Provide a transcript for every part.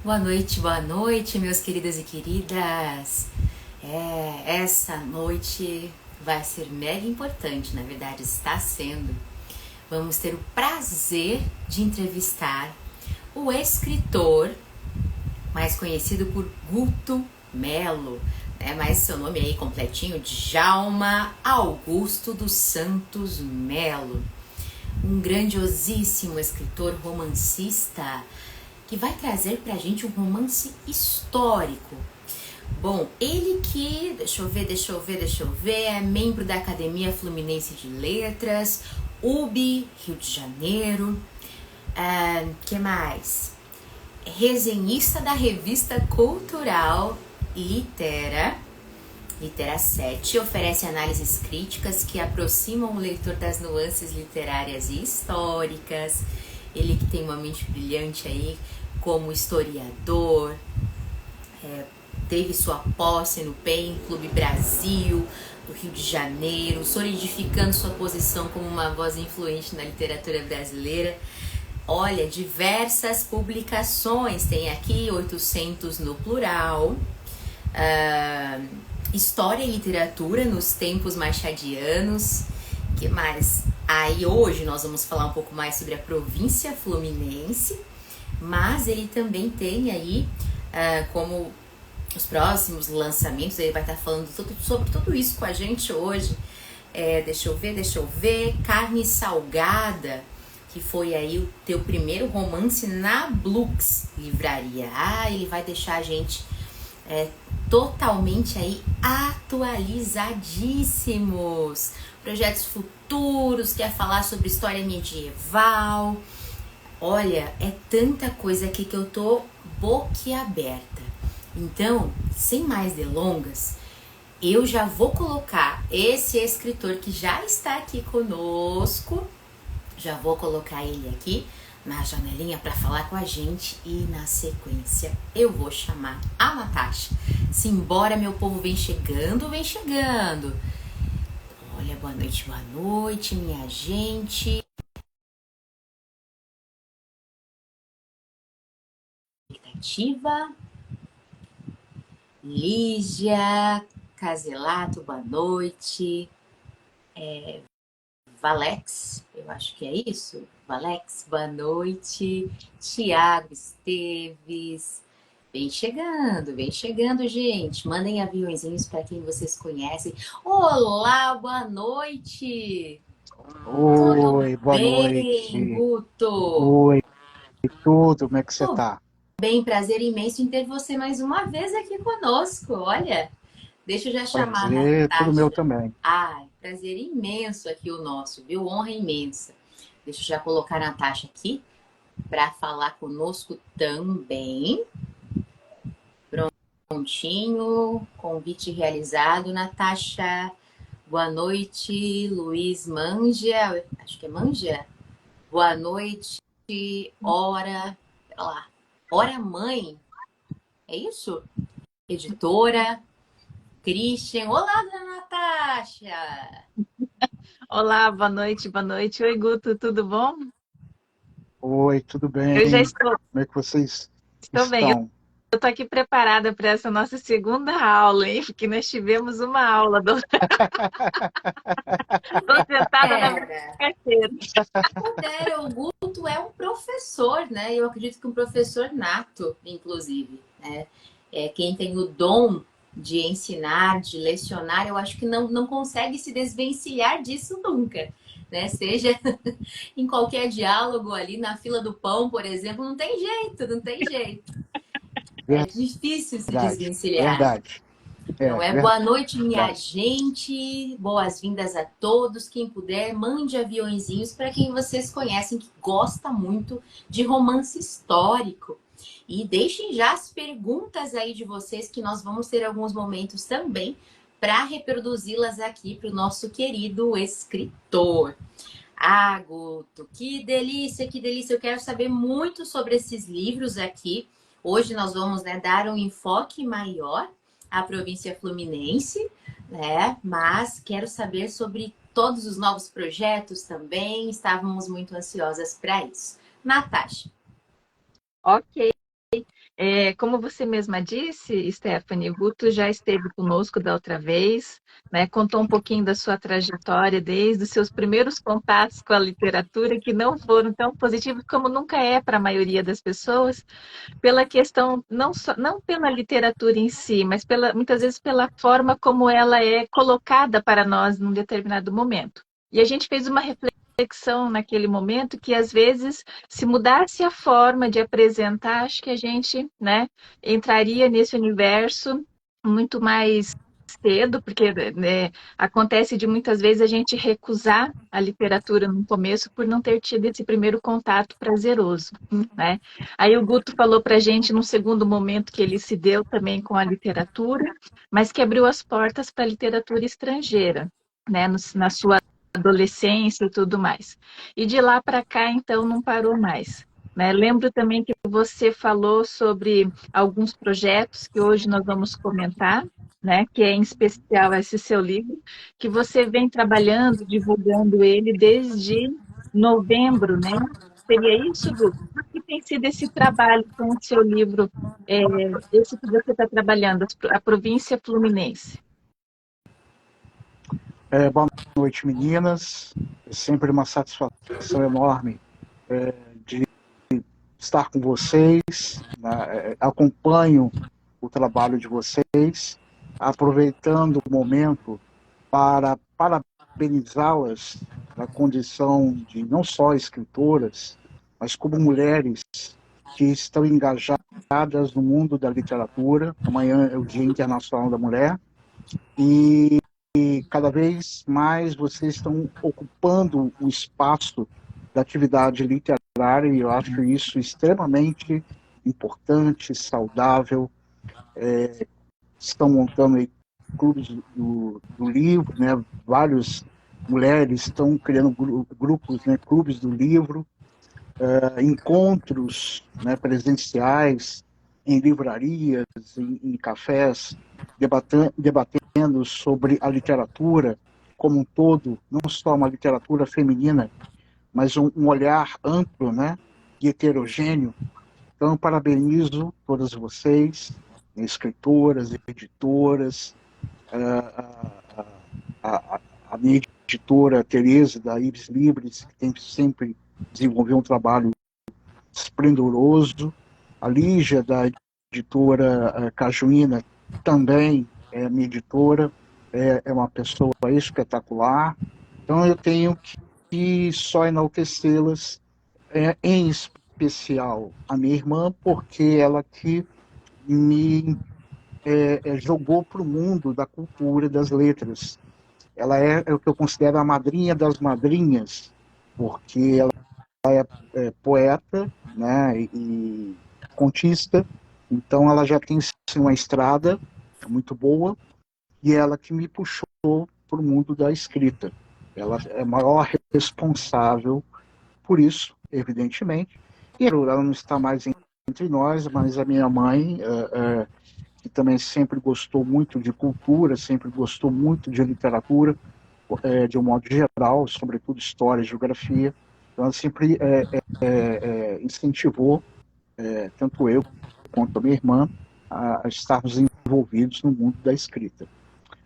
Boa noite, meus queridos e queridas. Essa noite vai ser mega importante, na verdade está sendo. Vamos ter o prazer de entrevistar o escritor, mais conhecido por Guto Melo, né? Mas seu nome aí completinho, Djalma Augusto dos Santos Melo. Um grandiosíssimo escritor romancista que vai trazer pra gente um romance histórico. Bom, ele que, deixa eu ver, é membro da Academia Fluminense de Letras, UB, Rio de Janeiro, que mais? Resenhista da revista cultural Litera 7, oferece análises críticas que aproximam o leitor das nuances literárias e históricas. Ele que tem uma mente brilhante aí como historiador, teve sua posse no PEN Clube Brasil, do Rio de Janeiro, solidificando sua posição como uma voz influente na literatura brasileira. Olha, diversas publicações, tem aqui 800 no plural, História e Literatura nos Tempos Machadianos, que mais? Aí hoje nós vamos falar um pouco mais sobre a província fluminense, mas ele também tem aí como os próximos lançamentos, ele vai estar falando sobre tudo isso com a gente hoje. Deixa eu ver, Carne Salgada, que foi aí o teu primeiro romance na Blux Livraria. Ele vai deixar a gente totalmente aí atualizadíssimos. Projetos futuros, quer falar sobre história medieval. Olha, é tanta coisa aqui que eu tô boquiaberta. Então, sem mais delongas, eu já vou colocar esse escritor que já está aqui conosco, já vou colocar ele aqui na janelinha para falar com a gente e na sequência eu vou chamar a Natasha. Simbora, meu povo, vem chegando. Olha, boa noite, minha gente. Expectativa. Lígia Caselato, boa noite. Valex, eu acho que é isso. Valex, boa noite. Tiago Esteves. Vem chegando, gente. Mandem aviõezinhos para quem vocês conhecem. Olá, boa noite. Tudo Oi, boa bem, noite. Guto? Oi, tudo, como é que você Tudo tá? bem, prazer imenso em ter você mais uma vez aqui conosco. Olha, deixa eu já chamar a Prazer, tudo meu Natasha. também. Prazer imenso aqui o nosso, viu? Honra imensa. Deixa eu já colocar a Natasha aqui para falar conosco também. Prontinho, convite realizado, Natasha. Boa noite, Luiz Manja. Acho que é Manja. Boa noite, pera lá. Hora Mãe, é isso? Editora. Christian. Olá, dona Natasha. Olá, boa noite, boa noite. Oi, Guto, tudo bom? Oi, tudo Eu já bem? Como é que vocês estou bem. Eu estão? estou aqui preparada para essa nossa segunda aula, hein? Porque nós tivemos uma aula. Estou sentada na minha Era. carteira. Pudera, o Guto é um professor, né? Eu acredito que um professor nato, inclusive, né? Quem tem o dom de ensinar, de lecionar, eu acho que não consegue se desvencilhar disso nunca, né? Seja em qualquer diálogo ali na fila do pão, por exemplo, não tem jeito. É difícil se Verdade, desvencilhar. verdade. Não é? Boa noite, minha Verdade. gente. Boas-vindas a todos. Quem puder, mande aviõezinhos para quem vocês conhecem que gosta muito de romance histórico. E deixem já as perguntas aí de vocês, que nós vamos ter alguns momentos também para reproduzi-las aqui para o nosso querido escritor. Guto, que delícia, que delícia. Eu quero saber muito sobre esses livros aqui. Hoje nós vamos, né, dar um enfoque maior à província fluminense, né? Mas quero saber sobre todos os novos projetos também. Estávamos muito ansiosas para isso. Natasha. Ok. Como você mesma disse, Stephanie, o Guto já esteve conosco da outra vez, né? Contou um pouquinho da sua trajetória desde os seus primeiros contatos com a literatura, que não foram tão positivos como nunca é para a maioria das pessoas, pela questão, não pela literatura em si, mas muitas vezes pela forma como ela é colocada para nós num determinado momento. E a gente fez uma reflexão naquele momento que, às vezes, se mudasse a forma de apresentar, acho que a gente, né, entraria nesse universo muito mais cedo, porque né, acontece de muitas vezes a gente recusar a literatura no começo por não ter tido esse primeiro contato prazeroso, né? Aí o Guto falou para a gente num segundo momento que ele se deu também com a literatura, mas que abriu as portas para a literatura estrangeira, né, na sua adolescência e tudo mais. E de lá para cá, então, não parou mais. Né? Lembro também que você falou sobre alguns projetos que hoje nós vamos comentar, né? Que é em especial esse seu livro, que você vem trabalhando, divulgando ele desde novembro, né? Seria isso, Gu? Como que tem sido esse trabalho com o seu livro, esse que você está trabalhando, a província fluminense? Boa noite, meninas. É sempre uma satisfação enorme de estar com vocês, né? Acompanho o trabalho de vocês, aproveitando o momento para parabenizá-las na condição de não só escritoras, mas como mulheres que estão engajadas no mundo da literatura. Amanhã é o Dia Internacional da Mulher e cada vez mais vocês estão ocupando o espaço da atividade literária e eu acho isso extremamente importante, saudável. Estão montando aí clubes do livro, né? Várias mulheres estão criando grupos, né? Clubes do livro, encontros, né? Presenciais em livrarias, em cafés, debatendo sobre a literatura como um todo, não só uma literatura feminina, mas um olhar amplo, né, e heterogêneo. Então, parabenizo todas vocês, escritoras, editoras, a minha editora Tereza, da Ibis Libris, que tem sempre desenvolvido um trabalho esplendoroso, a Lígia, da editora Cajuína, também é minha editora, é uma pessoa espetacular. Então eu tenho que só enaltecê-las, em especial a minha irmã, porque ela que me jogou para o mundo da cultura, das letras. Ela é o que eu considero a madrinha das madrinhas, porque ela é poeta, né, e contista, então ela já tem assim, uma estrada muito boa, e ela que me puxou para o mundo da escrita. Ela é a maior responsável por isso, evidentemente. E ela não está mais entre nós, mas a minha mãe, que também sempre gostou muito de cultura, sempre gostou muito de literatura, de um modo geral, sobretudo história, geografia. Então, ela sempre incentivou, tanto eu quanto a minha irmã, a estarmos envolvidos no mundo da escrita.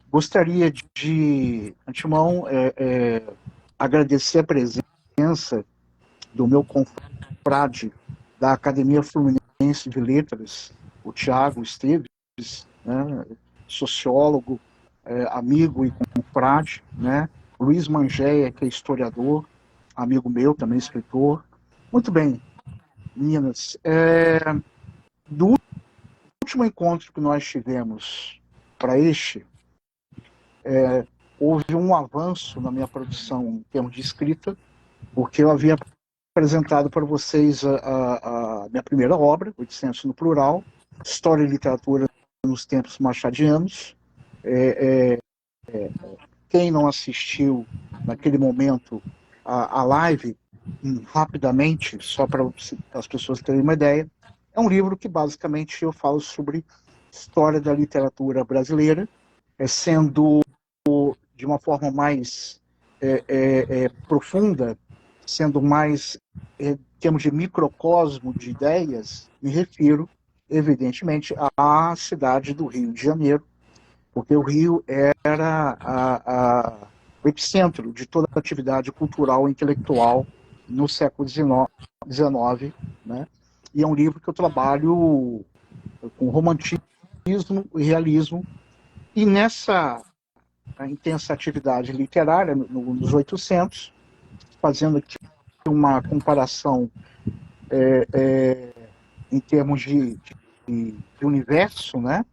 Gostaria de antemão, agradecer a presença do meu confrade da Academia Fluminense de Letras, o Tiago Esteves, né, sociólogo, amigo e confrade, né? Luiz Mangeia, que é historiador, amigo meu, também escritor. Muito bem, meninas. Do último encontro que nós tivemos para este, houve um avanço na minha produção em termos de escrita, porque eu havia apresentado para vocês a minha primeira obra, 800 no plural, História e Literatura nos Tempos Machadianos. Quem não assistiu naquele momento a live, rapidamente, só para as pessoas terem uma ideia, é um livro que basicamente eu falo sobre história da literatura brasileira, sendo de uma forma mais profunda, sendo mais, em termos de microcosmo de ideias, me refiro evidentemente, à cidade do Rio de Janeiro, porque o Rio era o epicentro de toda a atividade cultural e intelectual no século XIX, né? E é um livro que eu trabalho com romantismo e realismo, e nessa intensa atividade literária, nos 800, fazendo aqui uma comparação em termos de universo, né?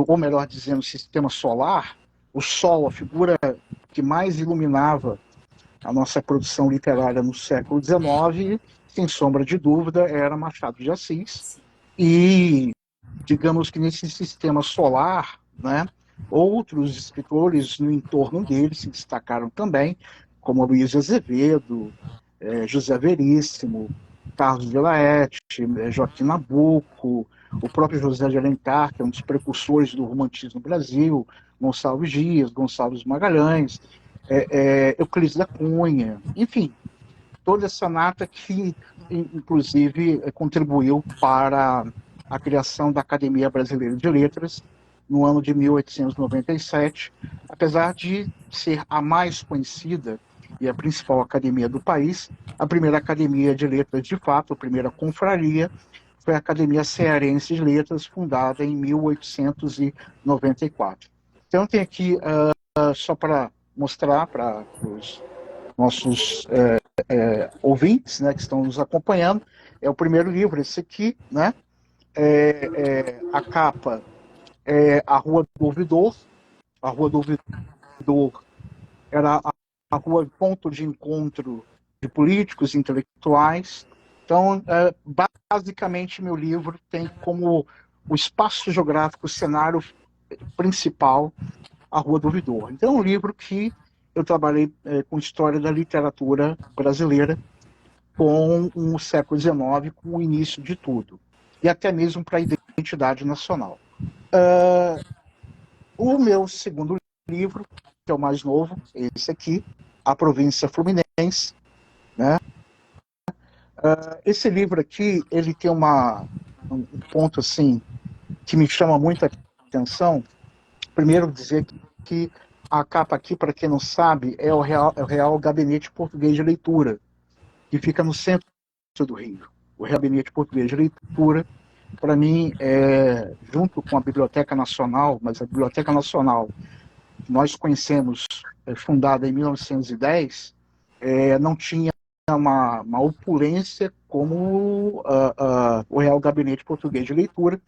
Ou melhor dizendo, sistema solar, o Sol, a figura que mais iluminava a nossa produção literária no século XIX, sem sombra de dúvida, era Machado de Assis. E, digamos que nesse sistema solar, né, outros escritores no entorno dele se destacaram também, como Luiz Azevedo, José Veríssimo, Carlos de Laet, Joaquim Nabuco, o próprio José de Alencar, que é um dos precursores do romantismo no Brasil, Gonçalves Dias, Gonçalves Magalhães, Euclides da Cunha, enfim, toda essa nata que, inclusive, contribuiu para a criação da Academia Brasileira de Letras no ano de 1897, apesar de ser a mais conhecida e a principal academia do país, a primeira academia de letras de fato, a primeira confraria, foi a Academia Cearense de Letras, fundada em 1894. Então, tem aqui, só para mostrar para os nossos ouvintes, né, que estão nos acompanhando, é o primeiro livro, esse aqui, né? A capa é a Rua do Ouvidor. A Rua do Ouvidor era a rua ponto de encontro de políticos e intelectuais. Então, basicamente, meu livro tem como o espaço geográfico, o cenário principal, a Rua do Ouvidor. Então, é um livro que eu trabalhei com história da literatura brasileira, com o século XIX, com o início de tudo, e até mesmo para a identidade nacional. O meu segundo livro, que é o mais novo, esse aqui, A Província Fluminense, né? Esse livro aqui, ele tem um ponto assim que me chama muita atenção. Primeiro, dizer que a capa aqui, para quem não sabe, é o Real Gabinete Português de Leitura, que fica no centro do Rio. O Real Gabinete Português de Leitura, para mim, junto com a Biblioteca Nacional, mas a Biblioteca Nacional que nós conhecemos, fundada em 1910, não tinha uma opulência como o Real Gabinete Português de Leitura,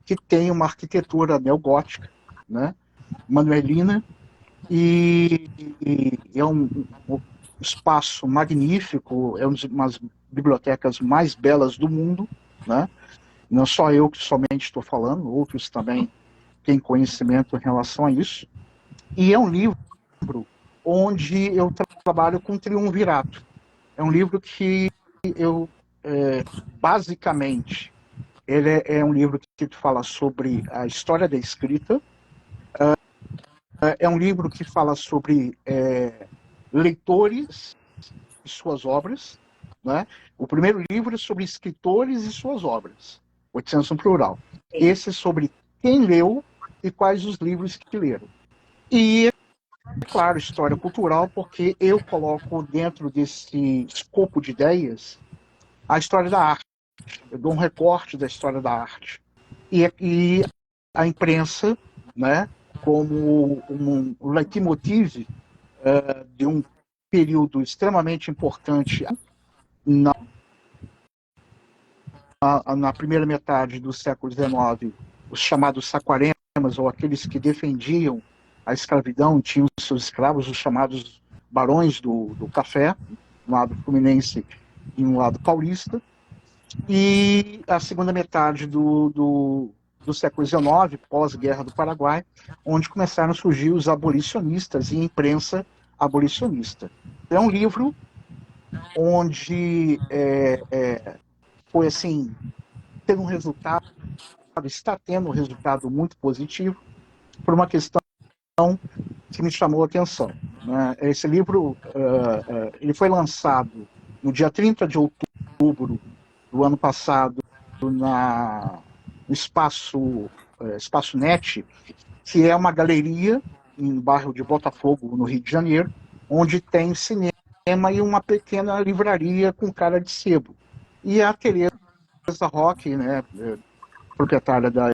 que tem uma arquitetura neogótica, né, manuelina, e é um espaço magnífico, é uma das bibliotecas mais belas do mundo, né? Não só eu que somente estou falando, outros também têm conhecimento em relação a isso. E é um livro onde eu trabalho com triunvirato. É um livro que eu, basicamente, ele é um livro que fala sobre a história da escrita, é um livro que fala sobre leitores e suas obras, né? O primeiro livro é sobre escritores e suas obras, 800 no plural. Esse é sobre quem leu e quais os livros que leram. E, claro, história cultural, porque eu coloco dentro desse escopo de ideias a história da arte. Eu dou um recorte da história da arte. E a imprensa, né, como um leitmotiv de um período extremamente importante na primeira metade do século XIX, os chamados saquaremas, ou aqueles que defendiam a escravidão, tinham seus escravos, os chamados barões do café, um lado fluminense e um lado paulista. E a segunda metade do século XIX, pós-Guerra do Paraguai, onde começaram a surgir os abolicionistas e a imprensa abolicionista. É um livro onde foi assim, teve um resultado, está tendo um resultado muito positivo, por uma questão que me chamou a atenção, né? Esse livro ele foi lançado no dia 30 de outubro do ano passado Espaço Net, que é uma galeria no bairro de Botafogo, no Rio de Janeiro, onde tem cinema e uma pequena livraria com cara de sebo. E a Tereza Roque, né, proprietária da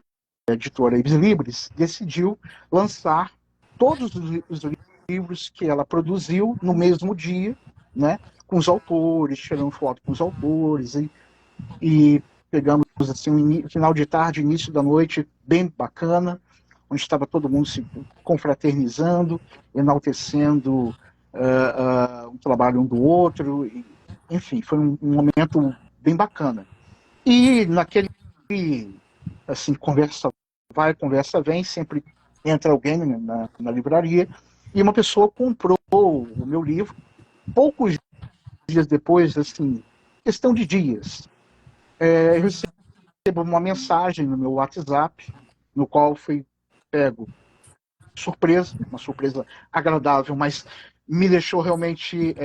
editora Ibis Libris, decidiu lançar todos os livros que ela produziu no mesmo dia, né, com os autores, tirando foto com os autores, e pegamos assim, um final de tarde, início da noite, bem bacana, onde estava todo mundo se confraternizando, enaltecendo o trabalho um do outro, enfim, foi um momento bem bacana. E naquele, assim, conversa vai, conversa vem, sempre entra alguém na livraria, e uma pessoa comprou o meu livro, poucos dias depois, assim, questão de dias, eu recebo uma mensagem no meu WhatsApp, no qual fui pego surpresa, uma surpresa agradável, mas me deixou realmente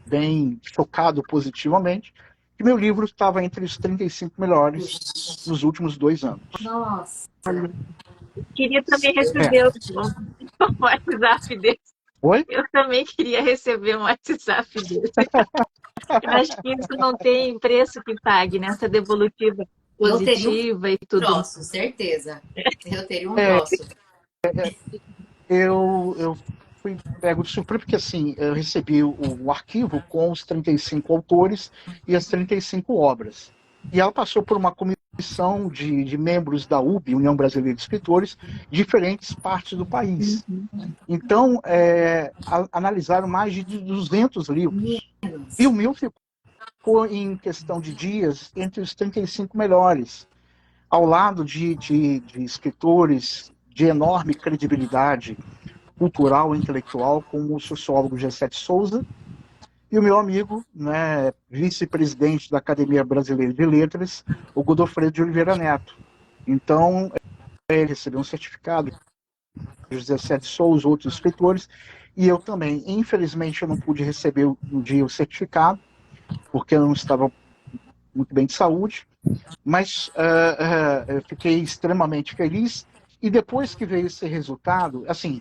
bem chocado positivamente, que meu livro estava entre os 35 melhores nos últimos 2 anos. Nossa! Queria também receber um WhatsApp desse. Oi? Eu também queria receber um WhatsApp desse. Eu acho que isso não tem preço que pague, nessa devolutiva positiva e tudo. Troço, certeza. Eu teria um troço. Eu fui pego de surpresa, porque assim, eu recebi o arquivo com os 35 autores e as 35 obras. E ela passou por uma comissão de membros da UB, União Brasileira de Escritores, de diferentes partes do país. Então, analisaram mais de 200 livros. E o meu ficou, em questão de dias, entre os 35 melhores, ao lado de escritores de enorme credibilidade cultural e intelectual, como o sociólogo Gessé de Souza, e o meu amigo, né, vice-presidente da Academia Brasileira de Letras, o Godofredo de Oliveira Neto. Então, ele recebeu um certificado, Gessé de Souza, outros escritores, e eu também. Infelizmente, eu não pude receber no dia o certificado, porque eu não estava muito bem de saúde, mas eu fiquei extremamente feliz. E depois que veio esse resultado, assim,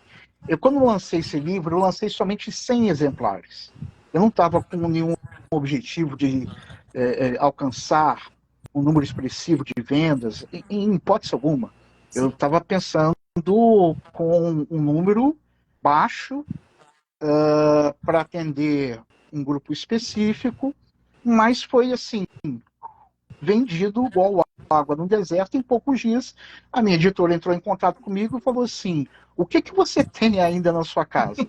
quando eu lancei esse livro, eu lancei somente 100 exemplares. Eu não estava com nenhum objetivo de alcançar um número expressivo de vendas, em hipótese alguma. Eu estava pensando com um número baixo para atender um grupo específico, mas foi assim, vendido igual água no deserto. Em poucos dias, a minha editora entrou em contato comigo e falou assim: o que você tem ainda na sua casa?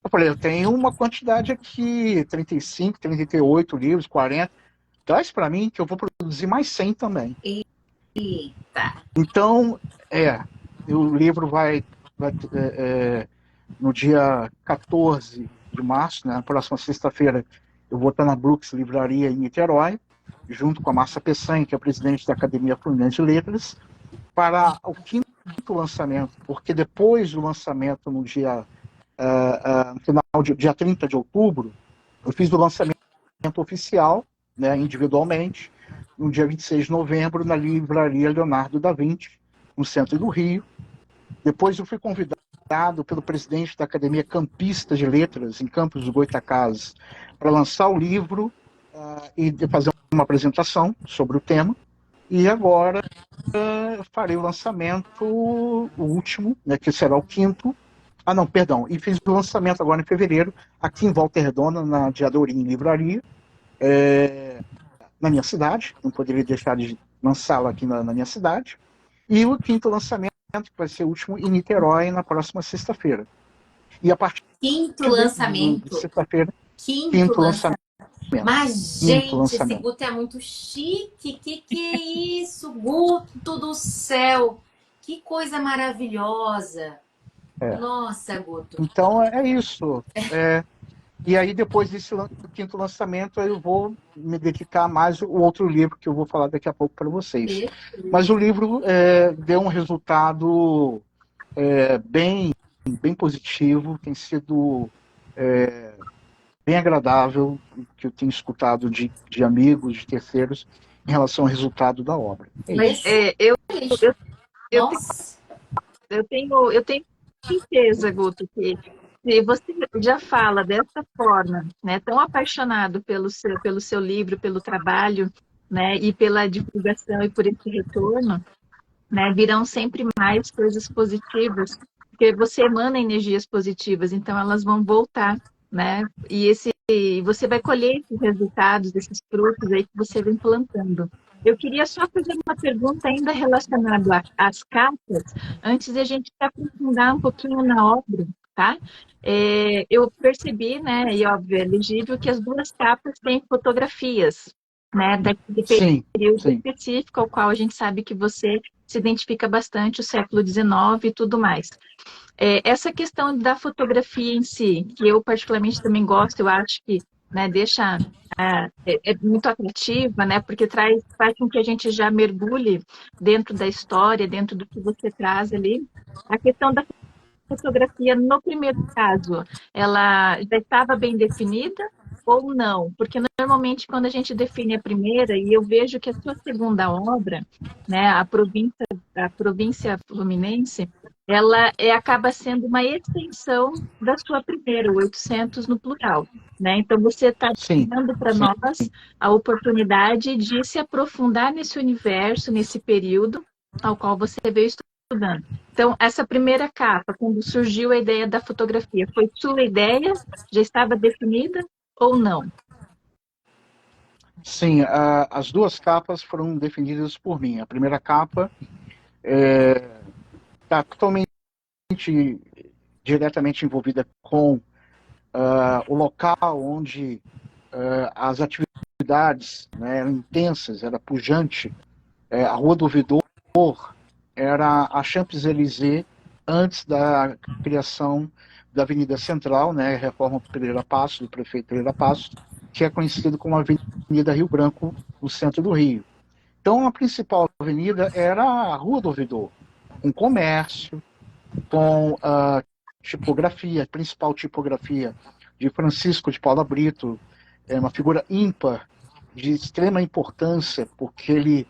Eu falei: eu tenho uma quantidade aqui, 35, 38 livros, 40. Traz para mim que eu vou produzir mais 100 também. Eita! Então, o livro vai no dia 14 de março, né, na próxima sexta-feira, eu vou estar na Brooks Livraria em Niterói, junto com a Márcia Peçanha, que é a presidente da Academia Fluminense de Letras, para o 5º lançamento, porque depois do lançamento, no dia dia 30 de outubro, eu fiz o lançamento oficial, né, individualmente, no dia 26 de novembro, na Livraria Leonardo da Vinci, no centro do Rio. Depois eu fui convidado pelo presidente da Academia Campista de Letras, em Campos do Goytacazes, para lançar o livro e fazer uma apresentação sobre o tema. E agora farei o lançamento, o último, né, que será o 5º. E fiz o lançamento agora em fevereiro, aqui em Volta Redonda, na Diadorim Livraria, na minha cidade. Não poderia deixar de lançá-lo aqui na minha cidade. E o 5º lançamento, que vai ser o último, em Niterói, na próxima sexta-feira. E a partir 5º lançamento. De sexta-feira, 5º lançamento. Mas, gente, esse Guto é muito chique. Que é isso, Guto do céu? Que coisa maravilhosa. Nossa, Guto. Então, é isso. E aí, depois desse 5º lançamento, eu vou me dedicar mais ao outro livro, que eu vou falar daqui a pouco para vocês. Mas o livro deu um resultado bem positivo, tem sido bem agradável, que eu tenho escutado de amigos, de terceiros, em relação ao resultado da obra. Mas eu, Nossa, eu tenho certeza, Guto, que se você já fala dessa forma, né, tão apaixonado pelo seu livro, pelo trabalho, né, e pela divulgação e por esse retorno, né, virão sempre mais coisas positivas, porque você emana energias positivas, então elas vão voltar, né, e você vai colher esses resultados, esses frutos aí que você vem plantando. Eu queria só fazer uma pergunta ainda relacionada às capas, antes de a gente se aprofundar um pouquinho na obra, tá? Eu percebi, né, e óbvio, é legível que as duas capas têm fotografias, né, daquele Sim, período sim. específico ao qual a gente sabe que você se identifica bastante, o século XIX e tudo mais. Essa questão da fotografia em si, que eu particularmente também gosto, eu acho que, né, deixa é muito atrativa, né, porque faz com que a gente já mergulhe dentro da história, dentro do que você traz ali. A questão da fotografia, no primeiro caso, ela já estava bem definida ou não? Porque normalmente quando a gente define a primeira, e eu vejo que a sua segunda obra, né, a província fluminense, ela acaba sendo uma extensão da sua primeira, o 800 no plural. Né? Então, você está Sim, dando para sim. nós a oportunidade de se aprofundar nesse universo, nesse período ao qual você veio estudando. Então, essa primeira capa, quando surgiu a ideia da fotografia, foi sua ideia? Já estava definida ou não? Sim, as duas capas foram definidas por mim. A primeira capa está totalmente diretamente envolvida com o local onde as atividades, né, eram intensas, era pujante. A Rua do Ouvidor era a Champs-Élysées antes da criação da Avenida Central, né, reforma Pereira Passos, do prefeito Pereira Passos, que é conhecido como Avenida Rio Branco, no centro do Rio. Então, a principal avenida era a Rua do Ouvidor, com comércio, com tipografia, a principal tipografia de Francisco de Paula Brito, é uma figura ímpar, de extrema importância, porque ele,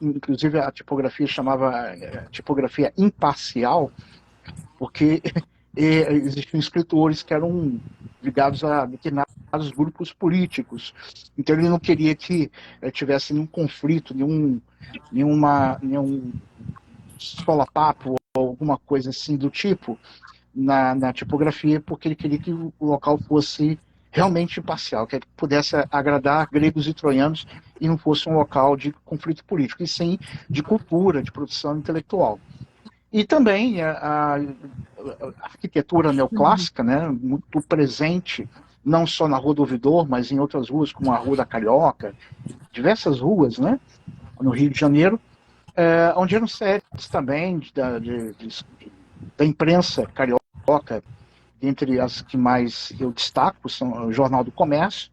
inclusive a tipografia chamava tipografia imparcial, porque existiam escritores que eram ligados a determinados grupos políticos. Então ele não queria que tivesse nenhum conflito, nenhum solapapo ou alguma coisa assim do tipo na tipografia, porque ele queria que o local fosse realmente imparcial, que ele pudesse agradar gregos e troianos e não fosse um local de conflito político, e sim de cultura, de produção intelectual. E também a arquitetura neoclássica, né, muito presente, não só na Rua do Ouvidor, mas em outras ruas, como a Rua da Carioca, diversas ruas, né, no Rio de Janeiro, onde eram sedes também da imprensa carioca. Entre as que mais eu destaco são o Jornal do Comércio,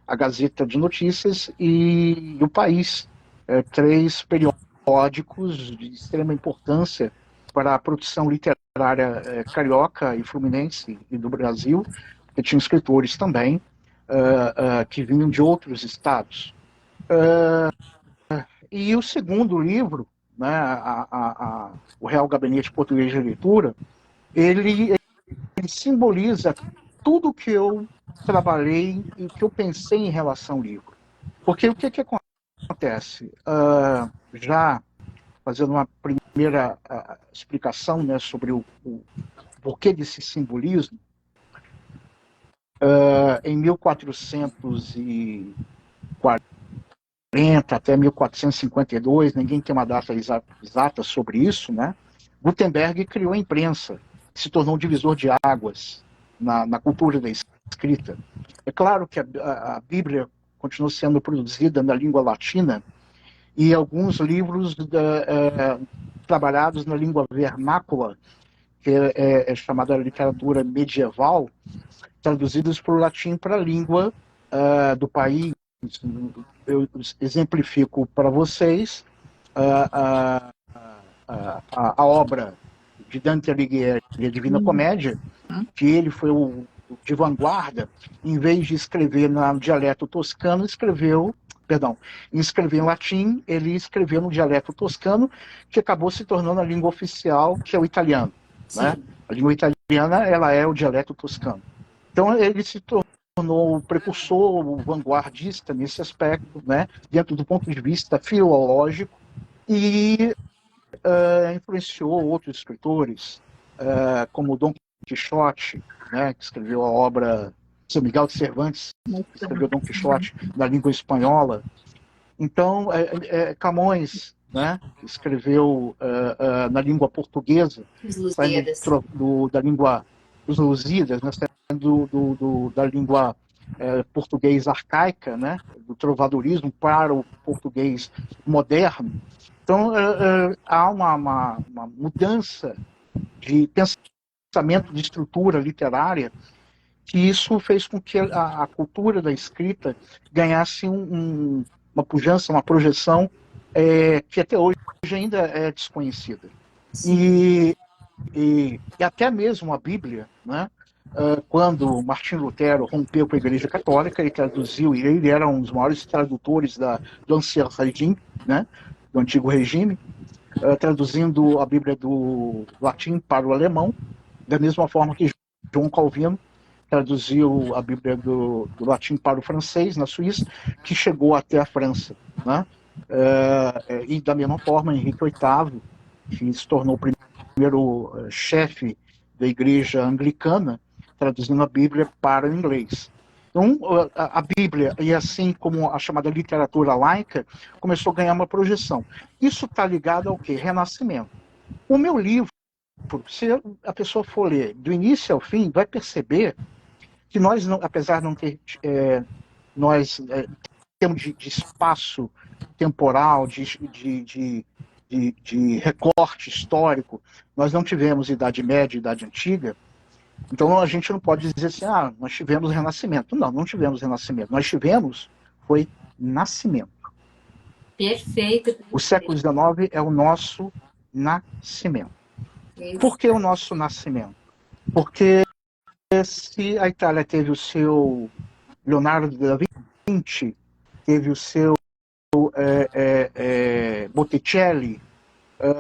a Gazeta de Notícias e o País, três periódicos de extrema importância para a produção literária carioca e fluminense e do Brasil, porque tinham escritores também que vinham de outros estados. E o segundo livro, né, o Real Gabinete Português de Leitura, ele simboliza tudo que eu trabalhei e que eu pensei em relação ao livro. Porque o que acontece? Já fazendo uma primeira explicação, né, sobre o porquê desse simbolismo, em 1440 até 1452, ninguém tem uma data exata sobre isso, né? Gutenberg criou a imprensa, que se tornou um divisor de águas na cultura da escrita. É claro que a Bíblia continuou sendo produzida na língua latina e alguns livros trabalhados na língua vernácula, que é chamada literatura medieval, traduzidos para o latim para a língua do país. Eu exemplifico para vocês a obra de Dante Alighieri, a Divina Comédia, que ele foi o de vanguarda. Em vez de escrever no dialeto toscano, escreveu perdão, em escrever em latim, ele escreveu no dialeto toscano, que acabou se tornando a língua oficial, que é o italiano, né? A língua italiana, ela é o dialeto toscano. Então, ele se tornou o precursor, o vanguardista nesse aspecto, né? Dentro do ponto de vista filológico, e influenciou outros escritores, como Dom Quixote, né? Que escreveu a obra São Miguel de Cervantes, que escreveu Dom Quixote na língua espanhola. Então, Camões, né, escreveu na língua portuguesa, da língua dos Lusíadas, né, da língua português arcaica, né, do trovadorismo para o português moderno. Então, há uma mudança de pensamento, de estrutura literária, que isso fez com que a cultura da escrita ganhasse uma pujança, uma projeção que até hoje ainda é desconhecida. E até mesmo a Bíblia, né, quando Martinho Lutero rompeu com a Igreja Católica, ele traduziu, e ele era um dos maiores tradutores do Ancien Régime, né, do Antigo Regime, traduzindo a Bíblia do latim para o alemão, da mesma forma que João Calvino traduziu a Bíblia do latim para o francês, na Suíça, que chegou até a França, né? E da mesma forma, Henrique VIII, que se tornou o primeiro chefe da Igreja Anglicana, traduzindo a Bíblia para o inglês. Então, a Bíblia, e assim como a chamada literatura laica, começou a ganhar uma projeção. Isso está ligado ao quê? Renascimento. O meu livro, se a pessoa for ler do início ao fim, vai perceber que nós, não, apesar de não ter, nós temos de espaço temporal, de recorte histórico, nós não tivemos Idade Média, Idade Antiga, então a gente não pode dizer assim, nós tivemos Renascimento. Não tivemos Renascimento. Nós tivemos, foi nascimento. Perfeito. O século XIX é o nosso nascimento. Por que o nosso nascimento? Porque se a Itália teve o seu Leonardo da Vinci, teve o seu Botticelli,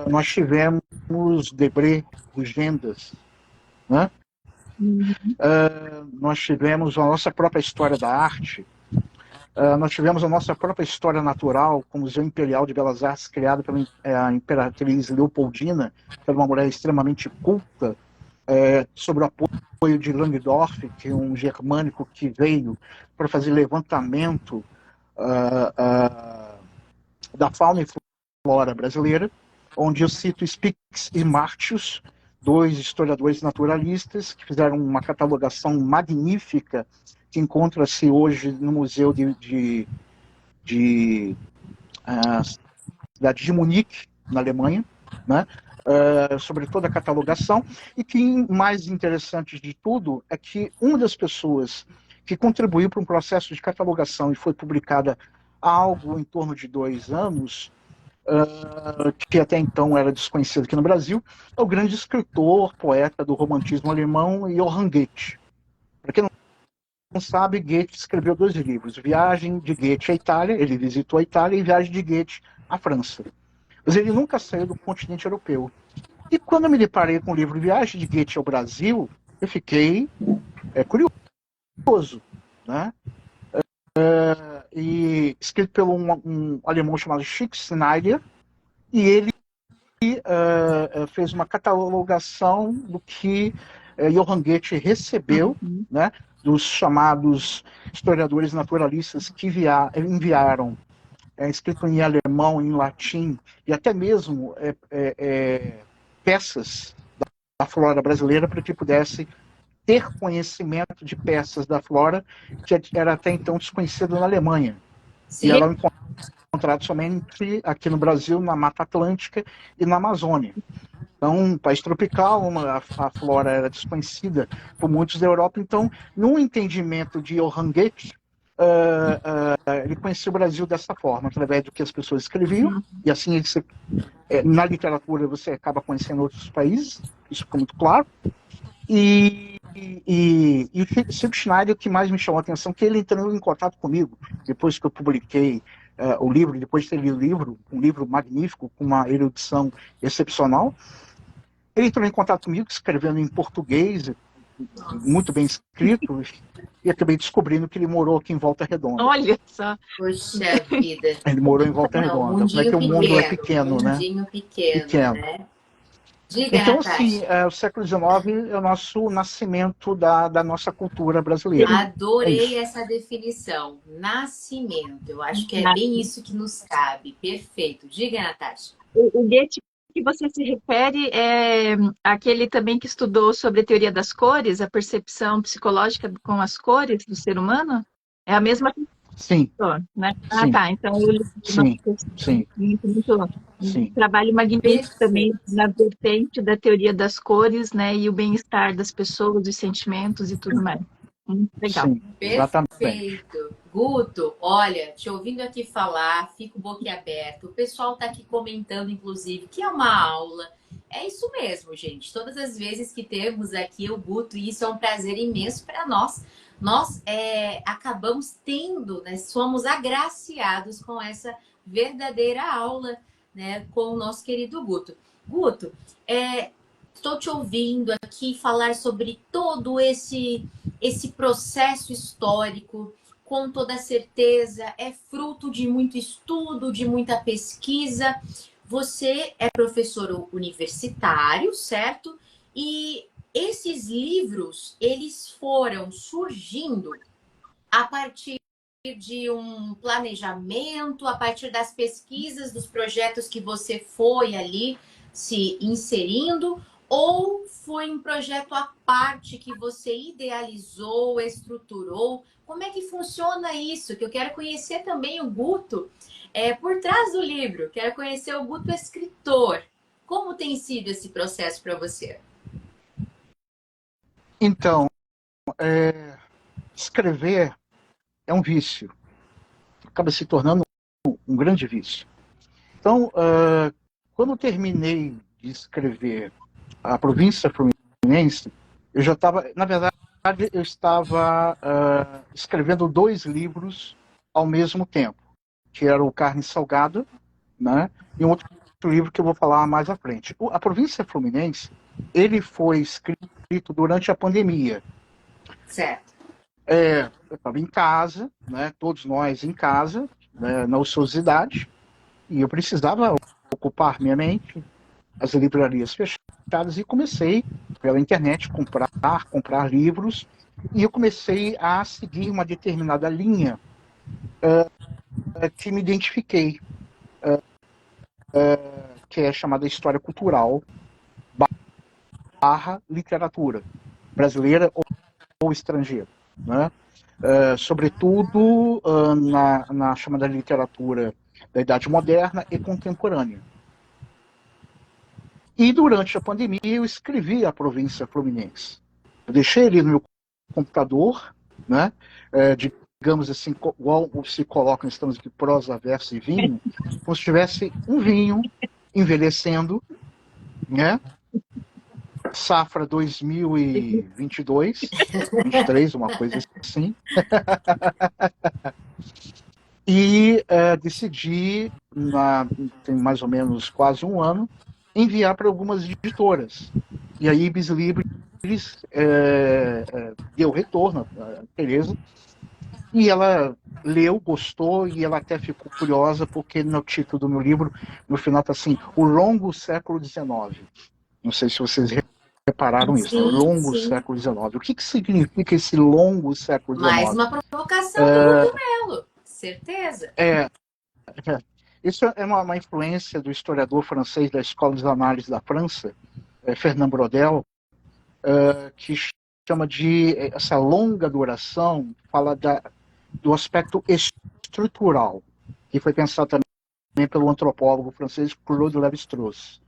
nós tivemos Debré, Rugendas, né? Nós tivemos a nossa própria história da arte, nós tivemos a nossa própria história natural, com o Museu Imperial de Belas Artes, criado pela Imperatriz Leopoldina, que era uma mulher extremamente culta, sobre o apoio de Langdorff, que é um germânico que veio para fazer levantamento da fauna e flora brasileira, onde eu cito Spix e Martius, dois historiadores naturalistas que fizeram uma catalogação magnífica que encontra-se hoje no Museu de cidade de Munique, na Alemanha, né? Sobre toda a catalogação, e que mais interessante de tudo é que uma das pessoas que contribuiu para um processo de catalogação e foi publicada há algo em torno de 2 anos, que até então era desconhecido aqui no Brasil, é o grande escritor, poeta do romantismo alemão, Johann Goethe. Para quem não sabe, Goethe escreveu 2 livros, Viagem de Goethe à Itália, ele visitou a Itália, e Viagem de Goethe à França. Mas ele nunca saiu do continente europeu. E quando eu me deparei com o livro Viagem de Goethe ao Brasil, eu fiquei curioso, né? E escrito por um alemão chamado Schick Schneider, e ele fez uma catalogação do que Johann Goethe recebeu, né, dos chamados historiadores naturalistas que enviaram, escrito em alemão, em latim, e até mesmo peças da flora brasileira, para que pudesse ter conhecimento de peças da flora que era até então desconhecido na Alemanha. Sim. E eram encontradas somente aqui no Brasil, na Mata Atlântica e na Amazônia. Então, um país tropical, a flora era desconhecida por muitos da Europa. Então, no entendimento de Johann Goethe, ele conheceu o Brasil dessa forma, através do que as pessoas escreviam, e assim na literatura você acaba conhecendo outros países, isso ficou muito claro. E o Schick Schneider, o que mais me chamou a atenção, que ele entrou em contato comigo, depois que eu publiquei o livro, depois de ter lido o livro, um livro magnífico, com uma erudição excepcional. Ele entrou em contato comigo, escrevendo em português, muito bem escrito, e acabei descobrindo que ele morou aqui em Volta Redonda. Olha só. Puxa vida. Ele morou em Volta Não, Redonda. Como é que o mundo é pequeno, né? Mundinho pequeno, Pequeno. né? Diga, Então, Natasha. assim, o século XIX é o nosso nascimento da nossa cultura brasileira. Adorei essa definição. Nascimento. Eu acho que é bem isso que nos cabe. Perfeito. Diga, Natasha. O Goethe que você se refere é aquele também que estudou sobre a teoria das cores, a percepção psicológica com as cores do ser humano? É a mesma Sim. pessoa, né? Sim. Tá. Então eu li Sim. um trabalho magnífico também na vertente da teoria das cores, né? E o bem-estar das pessoas, os sentimentos e tudo mais. Muito legal. Sim, exatamente. Perfeito. Guto, olha, te ouvindo aqui falar, fico boquiaberto. O pessoal está aqui comentando, inclusive, que é uma aula. É isso mesmo, gente. Todas as vezes que temos aqui o Guto, e isso é um prazer imenso para nós. Nós acabamos tendo, né, somos agraciados com essa verdadeira aula, né, com o nosso querido Guto. Guto, estou te ouvindo aqui falar sobre todo esse processo histórico, com toda certeza, é fruto de muito estudo, de muita pesquisa. Você é professor universitário, certo? E esses livros, eles foram surgindo a partir de um planejamento, a partir das pesquisas, dos projetos que você foi ali se inserindo, ou foi um projeto à parte que você idealizou, estruturou? Como é que funciona isso? Que eu quero conhecer também o Guto por trás do livro. Quero conhecer o Guto escritor. Como tem sido esse processo para você? Então, escrever é um vício. Acaba se tornando um grande vício. Então, quando eu terminei de escrever A Província Fluminense, eu já estava, na verdade, eu estava escrevendo 2 livros ao mesmo tempo, que era o Carne Salgada, né, e um outro livro que eu vou falar mais à frente. A Província Fluminense, ele foi escrito durante a pandemia. Certo. Eu estava em casa, né, todos nós em casa, né, na ociosidade, e eu precisava ocupar minha mente, as livrarias fechadas, e comecei pela internet comprar livros, e eu comecei a seguir uma determinada linha que me identifiquei, que é chamada história cultural / literatura brasileira ou estrangeira, né? Sobretudo na chamada literatura da Idade Moderna e Contemporânea. E durante a pandemia eu escrevi A Província Fluminense. Eu deixei ele no meu computador, né? Digamos assim, igual se coloca, estamos aqui, prosa, verso e vinho, como se tivesse um vinho envelhecendo, né? Safra 2022, 23, uma coisa assim. E decidi, tem mais ou menos quase um ano, enviar para algumas editoras. E a Ibis Libris deu retorno a Tereza, e ela leu, gostou, e ela até ficou curiosa, porque no título do meu livro, no final está assim, O Longo Século XIX. Não sei se vocês repararam isso, né? O longo século XIX. O que significa esse longo século XIX? Mais uma provocação do Guto Melo, certeza. Isso é uma influência do historiador francês da Escola de Análises da França, Fernand Braudel, que chama de essa longa duração, fala do aspecto estrutural, que foi pensado também pelo antropólogo francês Claude Lévi-Strauss.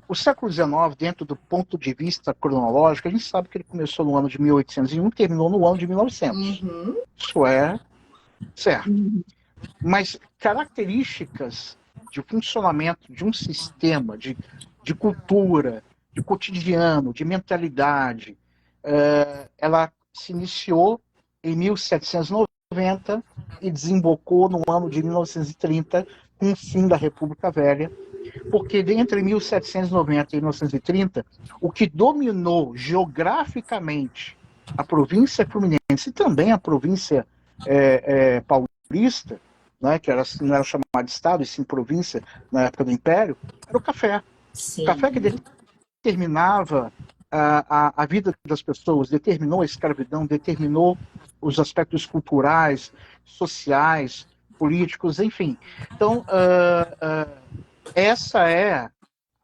O século XIX, dentro do ponto de vista cronológico, a gente sabe que ele começou no ano de 1801 e terminou no ano de 1900. Isso é certo. Mas características de funcionamento de um sistema, de cultura, de cotidiano, de mentalidade, ela se iniciou em 1790, 1990 e desembocou no ano de 1930, com o fim da República Velha, porque entre 1790 e 1930, o que dominou geograficamente a província fluminense e também a província paulista, né, que não era chamada de Estado, e sim província na época do Império, era o café. Sim. O café que determinava a vida das pessoas, determinou a escravidão, determinou os aspectos culturais, sociais, políticos, enfim. Então, essa é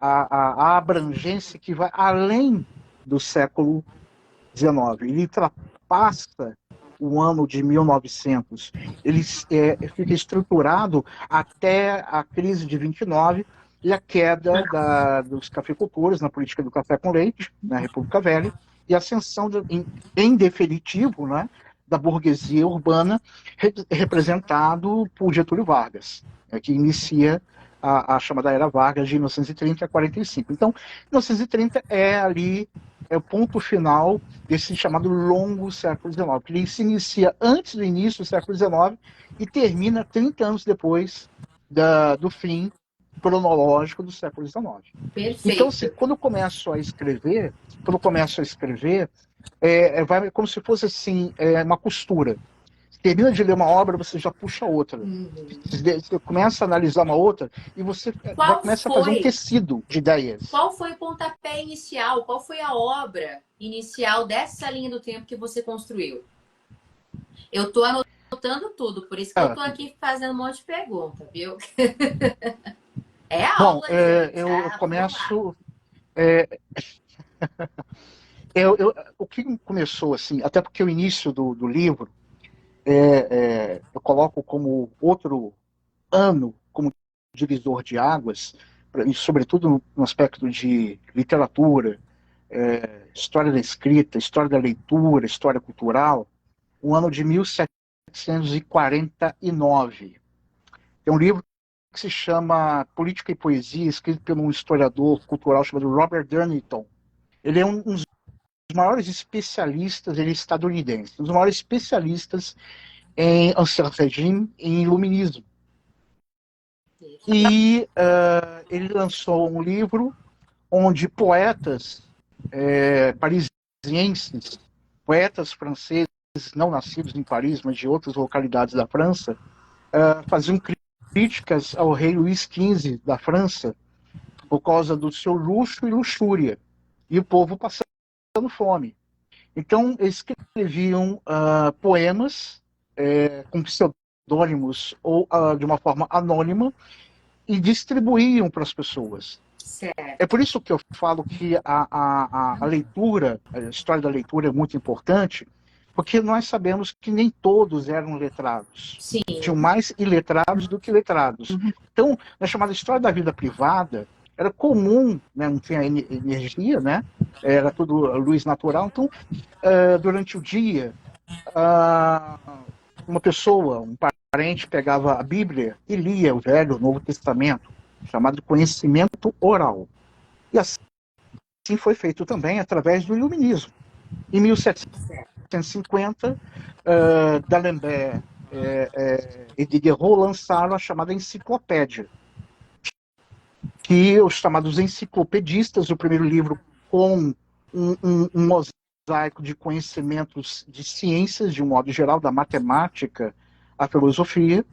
a abrangência que vai além do século XIX. Ele ultrapassa o ano de 1900. Ele fica estruturado até a crise de 29 e a queda dos cafeicultores na política do café com leite, na República Velha, e a ascensão em definitivo, né, da burguesia urbana, representado por Getúlio Vargas, que inicia a chamada Era Vargas de 1930 a 45. Então, 1930 é o ponto final desse chamado longo século XIX, que ele se inicia antes do início do século XIX e termina 30 anos depois do fim cronológico do século XIX. Perfeito. Então, assim, quando eu começo a escrever, vai como se fosse assim, uma costura. Termina de ler uma obra, você já puxa outra. Você começa a analisar uma outra e você começa a fazer um tecido de ideias. Qual foi o pontapé inicial? Qual foi a obra inicial dessa linha do tempo que você construiu? Eu estou anotando tudo, por isso que eu estou aqui fazendo um monte de perguntas, viu? É a aula. Eu começo... o que começou assim, até porque o início do livro eu coloco como outro ano, como divisor de águas, e sobretudo no aspecto de literatura, história da escrita, história da leitura, história cultural, o ano de 1749. Tem um livro que se chama Política e Poesia, escrito por um historiador cultural chamado Robert Durniton. Ele é um dos maiores especialistas, ele é estadunidense, um dos maiores especialistas em Ancien Régime e em Iluminismo. E ele lançou um livro onde poetas parisienses, poetas franceses, não nascidos em Paris, mas de outras localidades da França, faziam críticas ao rei Luís XV da França por causa do seu luxo e luxúria, e o povo passando fome. Então, eles escreviam poemas com pseudônimos ou de uma forma anônima e distribuíam para as pessoas. Certo. É por isso que eu falo que a leitura, a história da leitura é muito importante, porque nós sabemos que nem todos eram letrados. Sim. Tinham mais iletrados do que letrados. Então, na chamada história da vida privada, era comum, né, não tinha energia, né, era tudo luz natural. Então, durante o dia, uma pessoa, um parente, pegava a Bíblia e lia o Velho, o Novo Testamento, chamado de conhecimento oral. E assim foi feito também através do Iluminismo. Em 1750, D'Alembert e Diderot lançaram a chamada enciclopédia, que os chamados enciclopedistas, o primeiro livro com um mosaico de conhecimentos de ciências, de um modo geral, da matemática à filosofia,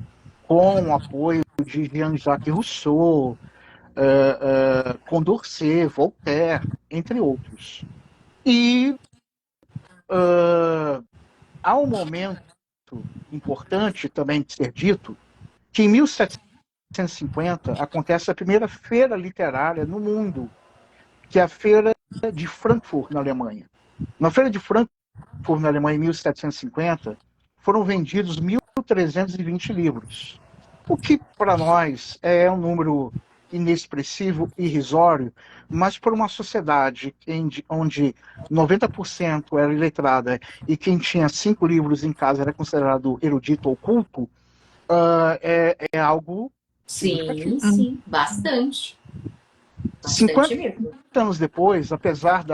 com o apoio de Jean-Jacques Rousseau, Condorcet, Voltaire, entre outros. E há um momento importante também de ser dito, que em 1750 acontece a primeira feira literária no mundo, que é a Feira de Frankfurt, na Alemanha. Na Feira de Frankfurt, na Alemanha, em 1750, foram vendidos 1.320 livros, o que para nós é um número inexpressivo, irrisório, mas para uma sociedade onde 90% era iletrada e quem tinha 5 livros em casa era considerado erudito ou culto, é algo significativo. Sim, bastante. 50 anos depois, apesar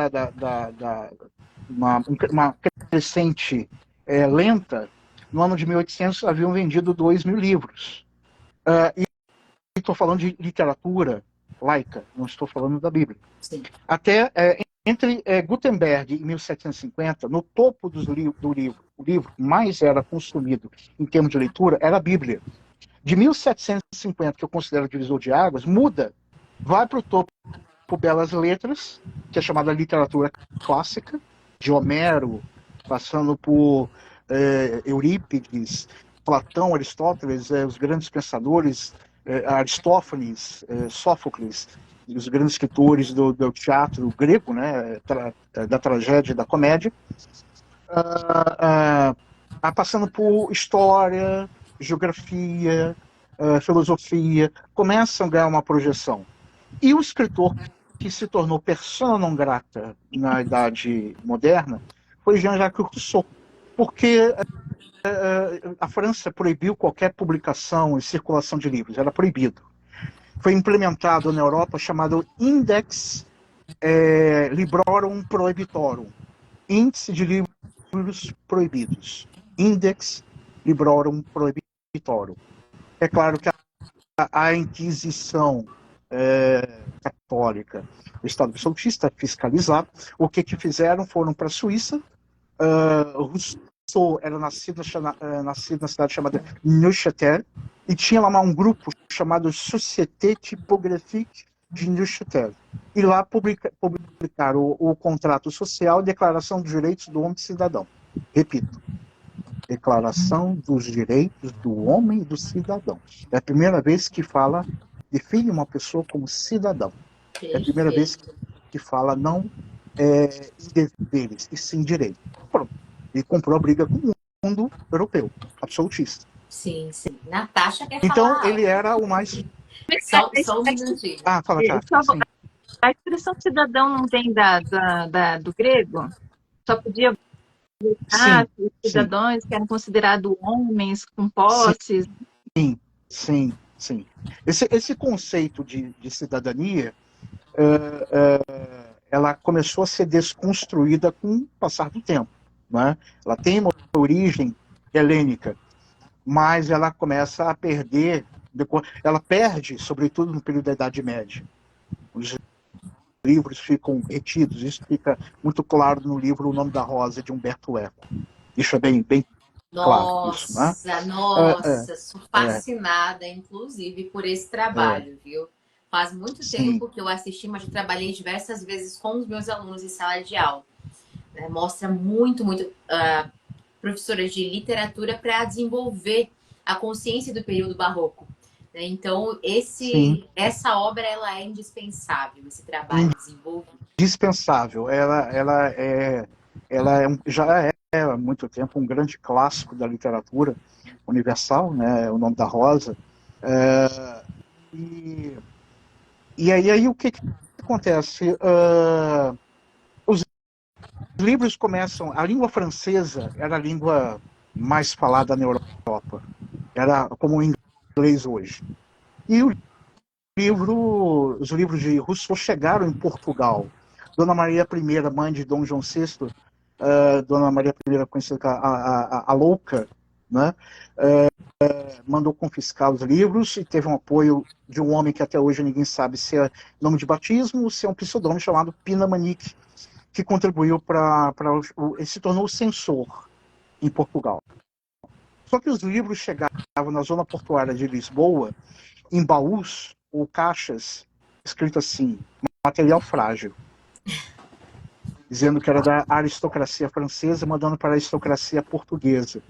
uma crescente lenta, no ano de 1800 haviam vendido 2.000 livros. E estou falando de literatura laica, não estou falando da Bíblia. Sim. Até entre Gutenberg e 1750, no topo do livro, o livro que mais era consumido em termos de leitura era a Bíblia. De 1750, que eu considero divisor de águas, muda, vai para o topo Belas Letras, que é chamada literatura clássica, de Homero, passando por Eurípides, Platão, Aristóteles, os grandes pensadores, Aristófanes, Sófocles, os grandes escritores do teatro grego, né, da tragédia e da comédia, passando por história, geografia, filosofia, começam a ganhar uma projeção. E o escritor que se tornou persona non grata na Idade Moderna foi Jean-Jacques Rousseau, porque a França proibiu qualquer publicação e circulação de livros, era proibido. Foi implementado na Europa chamado Index Librorum Prohibitorum, Índice de Livros Proibidos, Index Librorum Prohibitorum. É claro que a Inquisição católica, o Estado absolutista, fiscalizar. O que fizeram? Foram para a Suíça. Rousseau era nascido na cidade chamada Neuchâtel, e tinha lá um grupo chamado Société Typographique de Neuchâtel. E lá publicaram o contrato social e Declaração dos Direitos do Homem e Cidadão. Repito, Declaração dos Direitos do Homem e do Cidadão. É a primeira vez que define uma pessoa como cidadão. É a primeira vez que fala não deveres, e sim direito. Pronto. E comprou a briga com o mundo europeu, absolutista. Sim, sim. Natasha quer então, falar. Ele era o mais... Só um minutinho. Fala, tá. A expressão cidadão não vem do grego? Só podia os cidadãos que eram considerados homens com posses. Sim. Esse conceito de cidadania, ela começou a ser desconstruída com o passar do tempo. Né? Ela tem uma origem helênica, mas ela começa a perder, ela perde, sobretudo no período da Idade Média. Os livros ficam retidos, isso fica muito claro no livro O Nome da Rosa, de Humberto Eco. Isso é bem claro. Isso, né? Nossa, sou fascinada, inclusive, por esse trabalho, viu? Faz muito tempo que eu assisti, mas eu trabalhei diversas vezes com os meus alunos em sala de aula. Mostra muito professoras de literatura para desenvolver a consciência do período barroco. Então, essa obra ela é indispensável, esse trabalho desenvolvido. Indispensável. Ela já é há muito tempo um grande clássico da literatura universal, né? O Nome da Rosa. E aí o que acontece? Os livros começam... A língua francesa era a língua mais falada na Europa. Era como o inglês hoje. E os livros de Rousseau chegaram em Portugal. Dona Maria I, mãe de Dom João VI, Dona Maria I, conhecida como a Louca, né? Mandou confiscar os livros e teve um apoio de um homem que até hoje ninguém sabe se é nome de batismo ou se é um pseudônimo chamado Pina Manique, que contribuiu ele se tornou censor em Portugal. Só que os livros chegavam na zona portuária de Lisboa em baús ou caixas, escrito assim, material frágil, dizendo que era da aristocracia francesa, mandando para a aristocracia portuguesa.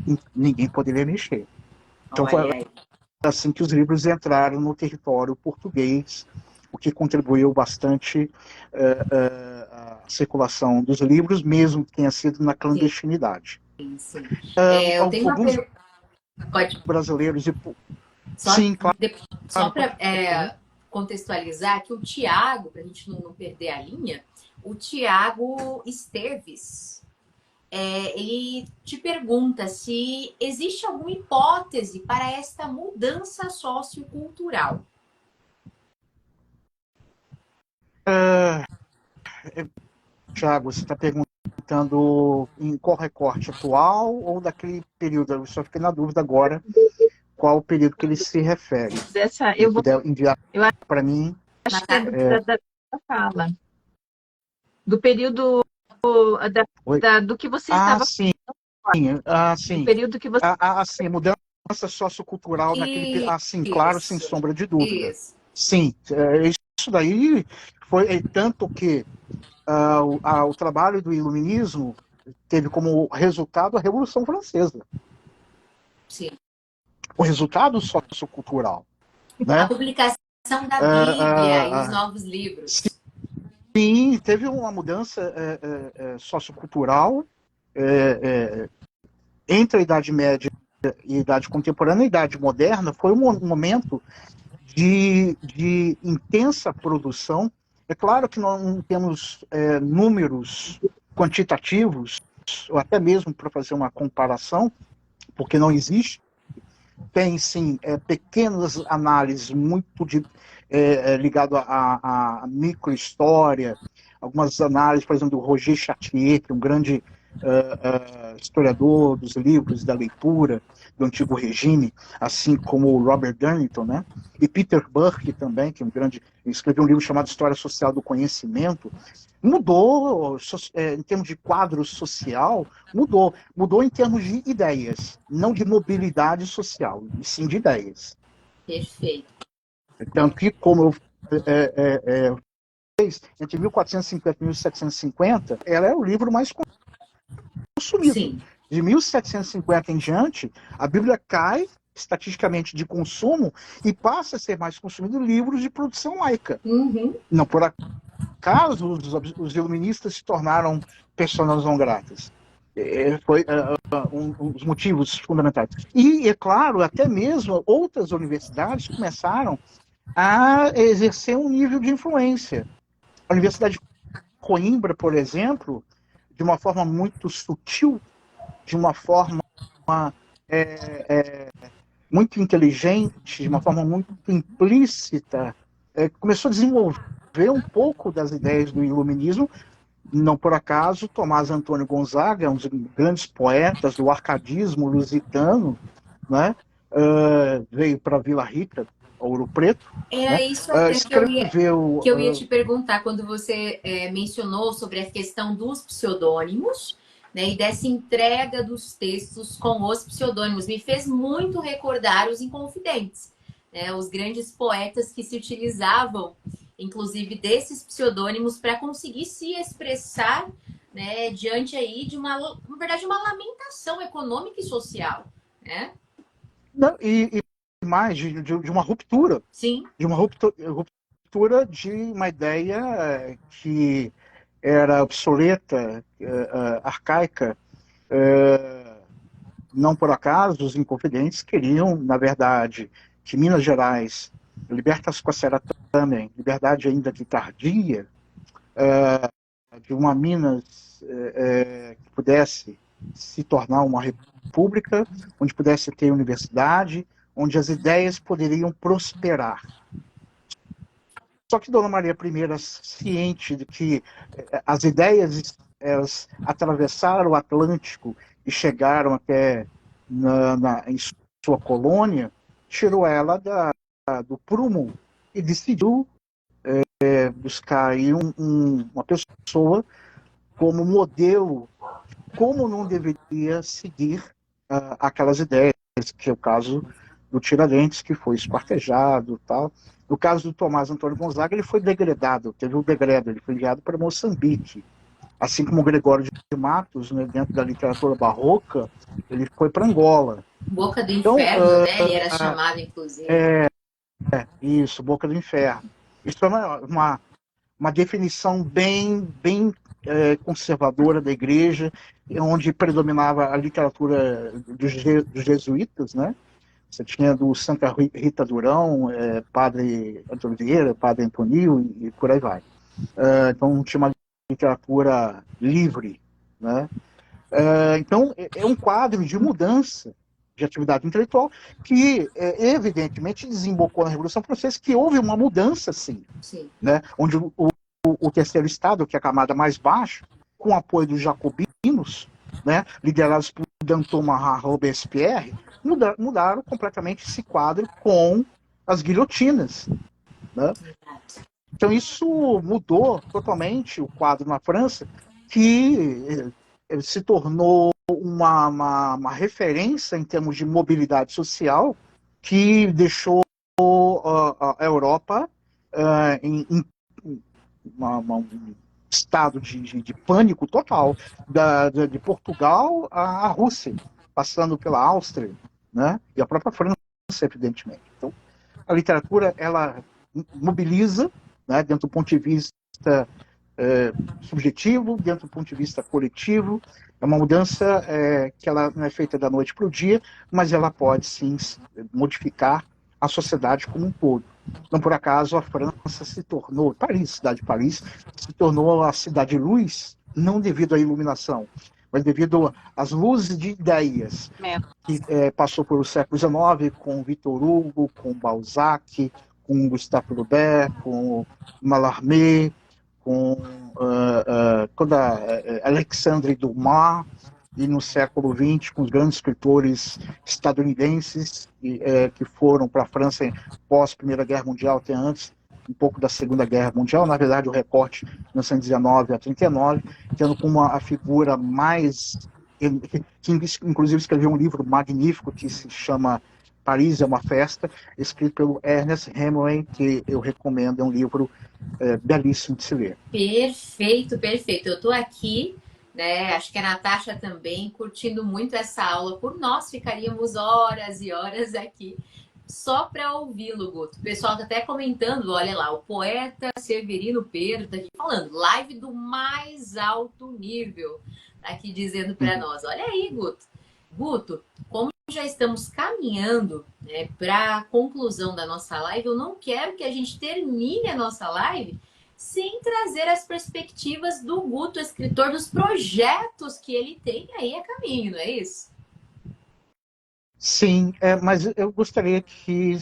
E ninguém poderia mexer. Então foi assim que os livros entraram no território português, o que contribuiu bastante à circulação dos livros, mesmo que tenha sido na clandestinidade. Sim. Eu tenho alguns uma pergunta. Brasileiros e... Claro. Só para contextualizar que o Tiago, para a gente não perder a linha, o Tiago Esteves, ele te pergunta se existe alguma hipótese para esta mudança sociocultural. Tiago, você está perguntando comentando em qual recorte atual ou daquele período? Eu só fiquei na dúvida agora qual o período que ele se refere. Dessa, Se puder enviar eu para mim. acho que é da fala. Do período do que você estava. Sim. Do período que você. Sim, mudança sociocultural naquele. Sim, claro, sem Isso. sombra de dúvida. Isso. Sim, isso daí foi tanto que o trabalho do iluminismo teve como resultado a Revolução Francesa. Sim. O resultado sociocultural. Né? A publicação da Bíblia e os novos livros. Sim, teve uma mudança sociocultural entre a Idade Média e a Idade Contemporânea. A Idade Moderna foi um momento de intensa produção. É claro que nós não temos números quantitativos, ou até mesmo para fazer uma comparação, porque não existe. Tem, sim, pequenas análises muito ligado à microhistória, algumas análises, por exemplo, do Roger Chartier, que é um grande historiador dos livros, da leitura, do Antigo Regime, assim como o Robert Dunnington, né? E Peter Burke também, que é um grande, escreveu um livro chamado História Social do Conhecimento. Mudou, em termos de quadro social, mudou em termos de ideias, não de mobilidade social, e sim de ideias. Perfeito. Tanto que, como eu entre 1450 e 1750, ela é o livro mais consumido. Sim. De 1750 em diante, a Bíblia cai estatisticamente de consumo e passa a ser mais consumido livros de produção laica. Uhum. Não por acaso os iluministas se tornaram personas não gratas. Foi um dos motivos fundamentais. E, é claro, até mesmo outras universidades começaram a exercer um nível de influência. A Universidade de Coimbra, por exemplo, de uma forma muito sutil, de uma forma muito inteligente, de uma forma muito implícita, começou a desenvolver um pouco das ideias do iluminismo. Não por acaso, Tomás Antônio Gonzaga, um dos grandes poetas do arcadismo lusitano, né, veio para Vila Rica, Ouro Preto. Era isso até que eu ia te perguntar quando você mencionou sobre a questão dos pseudônimos, né, e dessa entrega dos textos com os pseudônimos. Me fez muito recordar os Inconfidentes, né, os grandes poetas que se utilizavam, inclusive, desses pseudônimos para conseguir se expressar, né, diante aí de na verdade, uma lamentação econômica e social, né? Não, e mais de uma ruptura. Sim. De uma ruptura de uma ideia que era obsoleta, arcaica. Não por acaso, os Inconfidentes queriam, na verdade, que Minas Gerais, libertas quassera também, liberdade ainda que tardia, de uma Minas que pudesse se tornar uma república, onde pudesse ter universidade, onde as ideias poderiam prosperar. Só que Dona Maria I, ciente de que as ideias elas atravessaram o Atlântico e chegaram até em sua colônia, tirou ela do prumo e decidiu buscar aí uma pessoa como modelo, como não deveria seguir aquelas ideias, que é o caso do Tiradentes, que foi esquartejado e tal. No caso do Tomás Antônio Gonzaga, ele foi degredado, teve um degredo, ele foi enviado para Moçambique. Assim como Gregório de Matos, né, dentro da literatura barroca, ele foi para Angola. Boca do Inferno, né? Ele era chamado, inclusive. Isso, Boca do Inferno. Isso é uma definição bem conservadora da igreja, onde predominava a literatura dos jesuítas, né? Você tinha do Santa Rita Durão, Padre Antônio Vieira, Padre Antonio e por aí vai. Então tinha uma literatura livre, né? Então é um quadro de mudança de atividade intelectual que evidentemente desembocou na Revolução Francesa, que houve uma mudança, sim. Né? Onde o terceiro estado, que é a camada mais baixa, com o apoio dos jacobinos, né, liderados por Danton Marat Robespierre, mudaram completamente esse quadro com as guilhotinas, né? Então isso mudou totalmente o quadro na França, que se tornou uma referência em termos de mobilidade social, que deixou a Europa em um estado de pânico total, de Portugal à Rússia, passando pela Áustria, né? E a própria França, evidentemente. Então, a literatura, ela mobiliza, né, dentro do ponto de vista subjetivo, dentro do ponto de vista coletivo. É uma mudança que ela não é feita da noite para o dia, mas ela pode, sim, modificar a sociedade como um todo. Não por acaso a França se tornou, cidade de Paris, se tornou a cidade-luz, não devido à iluminação, mas devido às luzes de ideias, que passou pelo século XIX, com Victor Hugo, com Balzac, com Gustave Flaubert, com Mallarmé, com Alexandre Dumas, e no século XX, com os grandes escritores estadunidenses que foram para a França pós Primeira Guerra Mundial, até antes, um pouco da Segunda Guerra Mundial, na verdade o recorte de 1919 a 1939, tendo como a figura mais... que inclusive escreveu um livro magnífico que se chama Paris é uma Festa, escrito pelo Ernest Hemingway, que eu recomendo, é um livro belíssimo de se ler. Perfeito, perfeito. Eu estou aqui, né? Acho que a Natasha também, curtindo muito essa aula. Por nós, ficaríamos horas e horas aqui só para ouvi-lo, Guto. O pessoal está até comentando, olha lá, o poeta Severino Pedro está aqui falando, live do mais alto nível, tá aqui dizendo para nós. Olha aí, Guto. Guto, como já estamos caminhando, né, para a conclusão da nossa live, eu não quero que a gente termine a nossa live sem trazer as perspectivas do Guto, escritor, dos projetos que ele tem aí a caminho, não é isso? Sim, mas eu gostaria que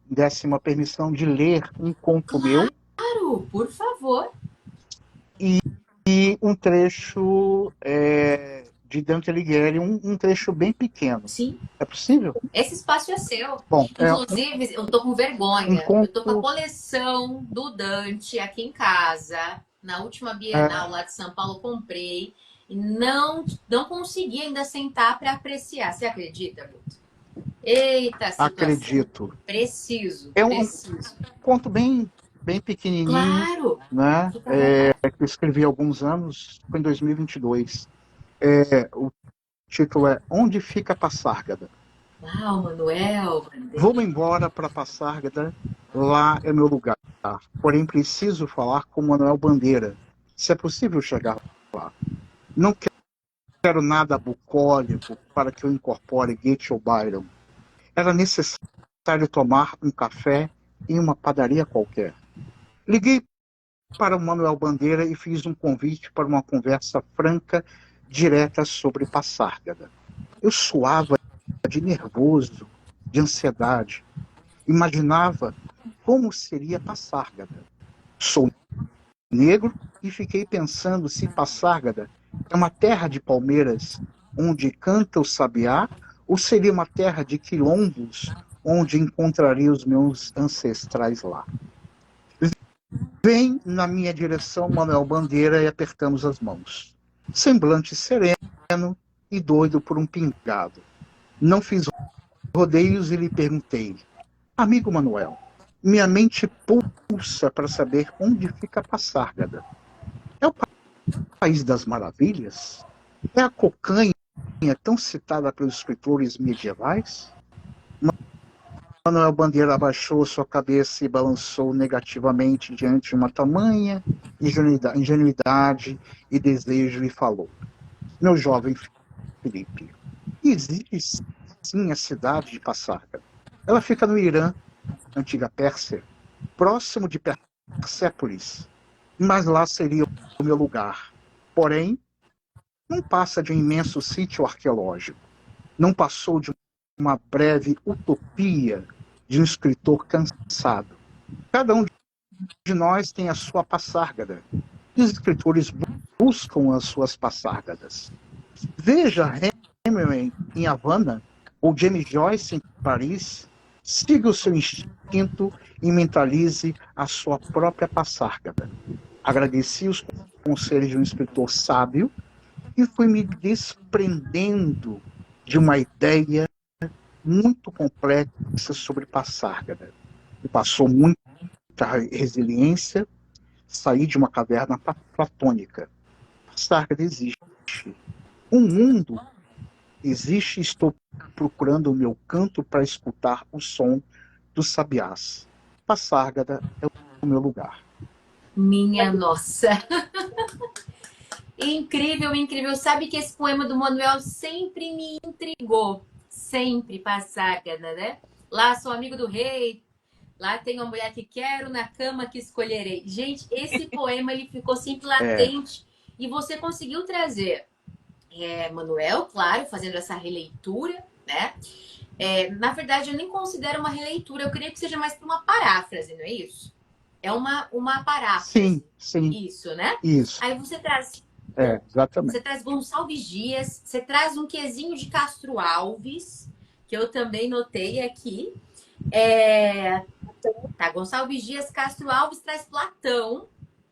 desse uma permissão de ler um conto meu. Claro, por favor. E um trecho de Dante Alighieri, um trecho bem pequeno. Sim. É possível? Esse espaço é seu. Bom, inclusive, eu tô com vergonha. Eu tô com a coleção do Dante aqui em casa. Na última Bienal lá de São Paulo, comprei. E não consegui ainda sentar para apreciar. Você acredita, Guto? Eita, situação. Acredito. Preciso. Um conto bem pequenininho. Claro. Né? Que eu escrevi há alguns anos, foi em 2022. O título é Onde Fica Passárgada? Uau, Manuel. Vou embora para Passárgada, lá é meu lugar. Porém, preciso falar com Manuel Bandeira, se é possível chegar lá. Não quero nada bucólico para que eu incorpore Goethe ou Byron. Era necessário tomar um café em uma padaria qualquer. Liguei para o Manuel Bandeira e fiz um convite para uma conversa franca, direta sobre Passárgada. Eu suava de nervoso, de ansiedade. Imaginava como seria Passárgada. Sou negro e fiquei pensando se Passárgada é uma terra de palmeiras onde canta o sabiá ou seria uma terra de quilombos onde encontraria os meus ancestrais lá. Vem na minha direção Manuel Bandeira e apertamos as mãos. Semblante sereno e doido por um pingado. Não fiz rodeios e lhe perguntei: amigo Manuel, minha mente pulsa para saber onde fica Passárgada. É o país das maravilhas? É a cocaína tão citada pelos escritores medievais? Manuel Bandeira abaixou sua cabeça e balançou negativamente diante de uma tamanha ingenuidade e desejo e falou: meu jovem Felipe, existe sim a cidade de Passárgada. Ela fica no Irã, antiga Pérsia, próximo de Persépolis, mas lá seria o meu lugar. Porém, não passa de um imenso sítio arqueológico. Não passou de uma breve utopia de um escritor cansado. Cada um de nós tem a sua Passárgada. E os escritores buscam as suas passárgadas. Veja Hemingway em Havana ou James Joyce em Paris, siga o seu instinto e mentalize a sua própria passárgada. Agradeci os conselhos de um escritor sábio e fui me desprendendo de uma ideia muito complexa sobre passárgada. Me passou muita resiliência, saí de uma caverna platônica. Passárgada existe. O mundo existe e estou procurando o meu canto para escutar o som dos sabiás. Passárgada é o meu lugar. Minha nossa! Incrível, incrível. Sabe que esse poema do Manuel sempre me intrigou. Sempre, Passárgada, né? Lá sou amigo do rei, lá tem uma mulher que quero, na cama que escolherei. Gente, esse poema ele ficou sempre latente. E você conseguiu trazer Manuel, claro, fazendo essa releitura, né? Na verdade, eu nem considero uma releitura, eu creio que seja mais para uma paráfrase, não é isso? É uma paráfrase. Sim. Isso, né? Isso. Aí você traz... exatamente. Você traz Gonçalves Dias, você traz um quezinho de Castro Alves, que eu também notei aqui. Gonçalves Dias, Castro Alves traz Platão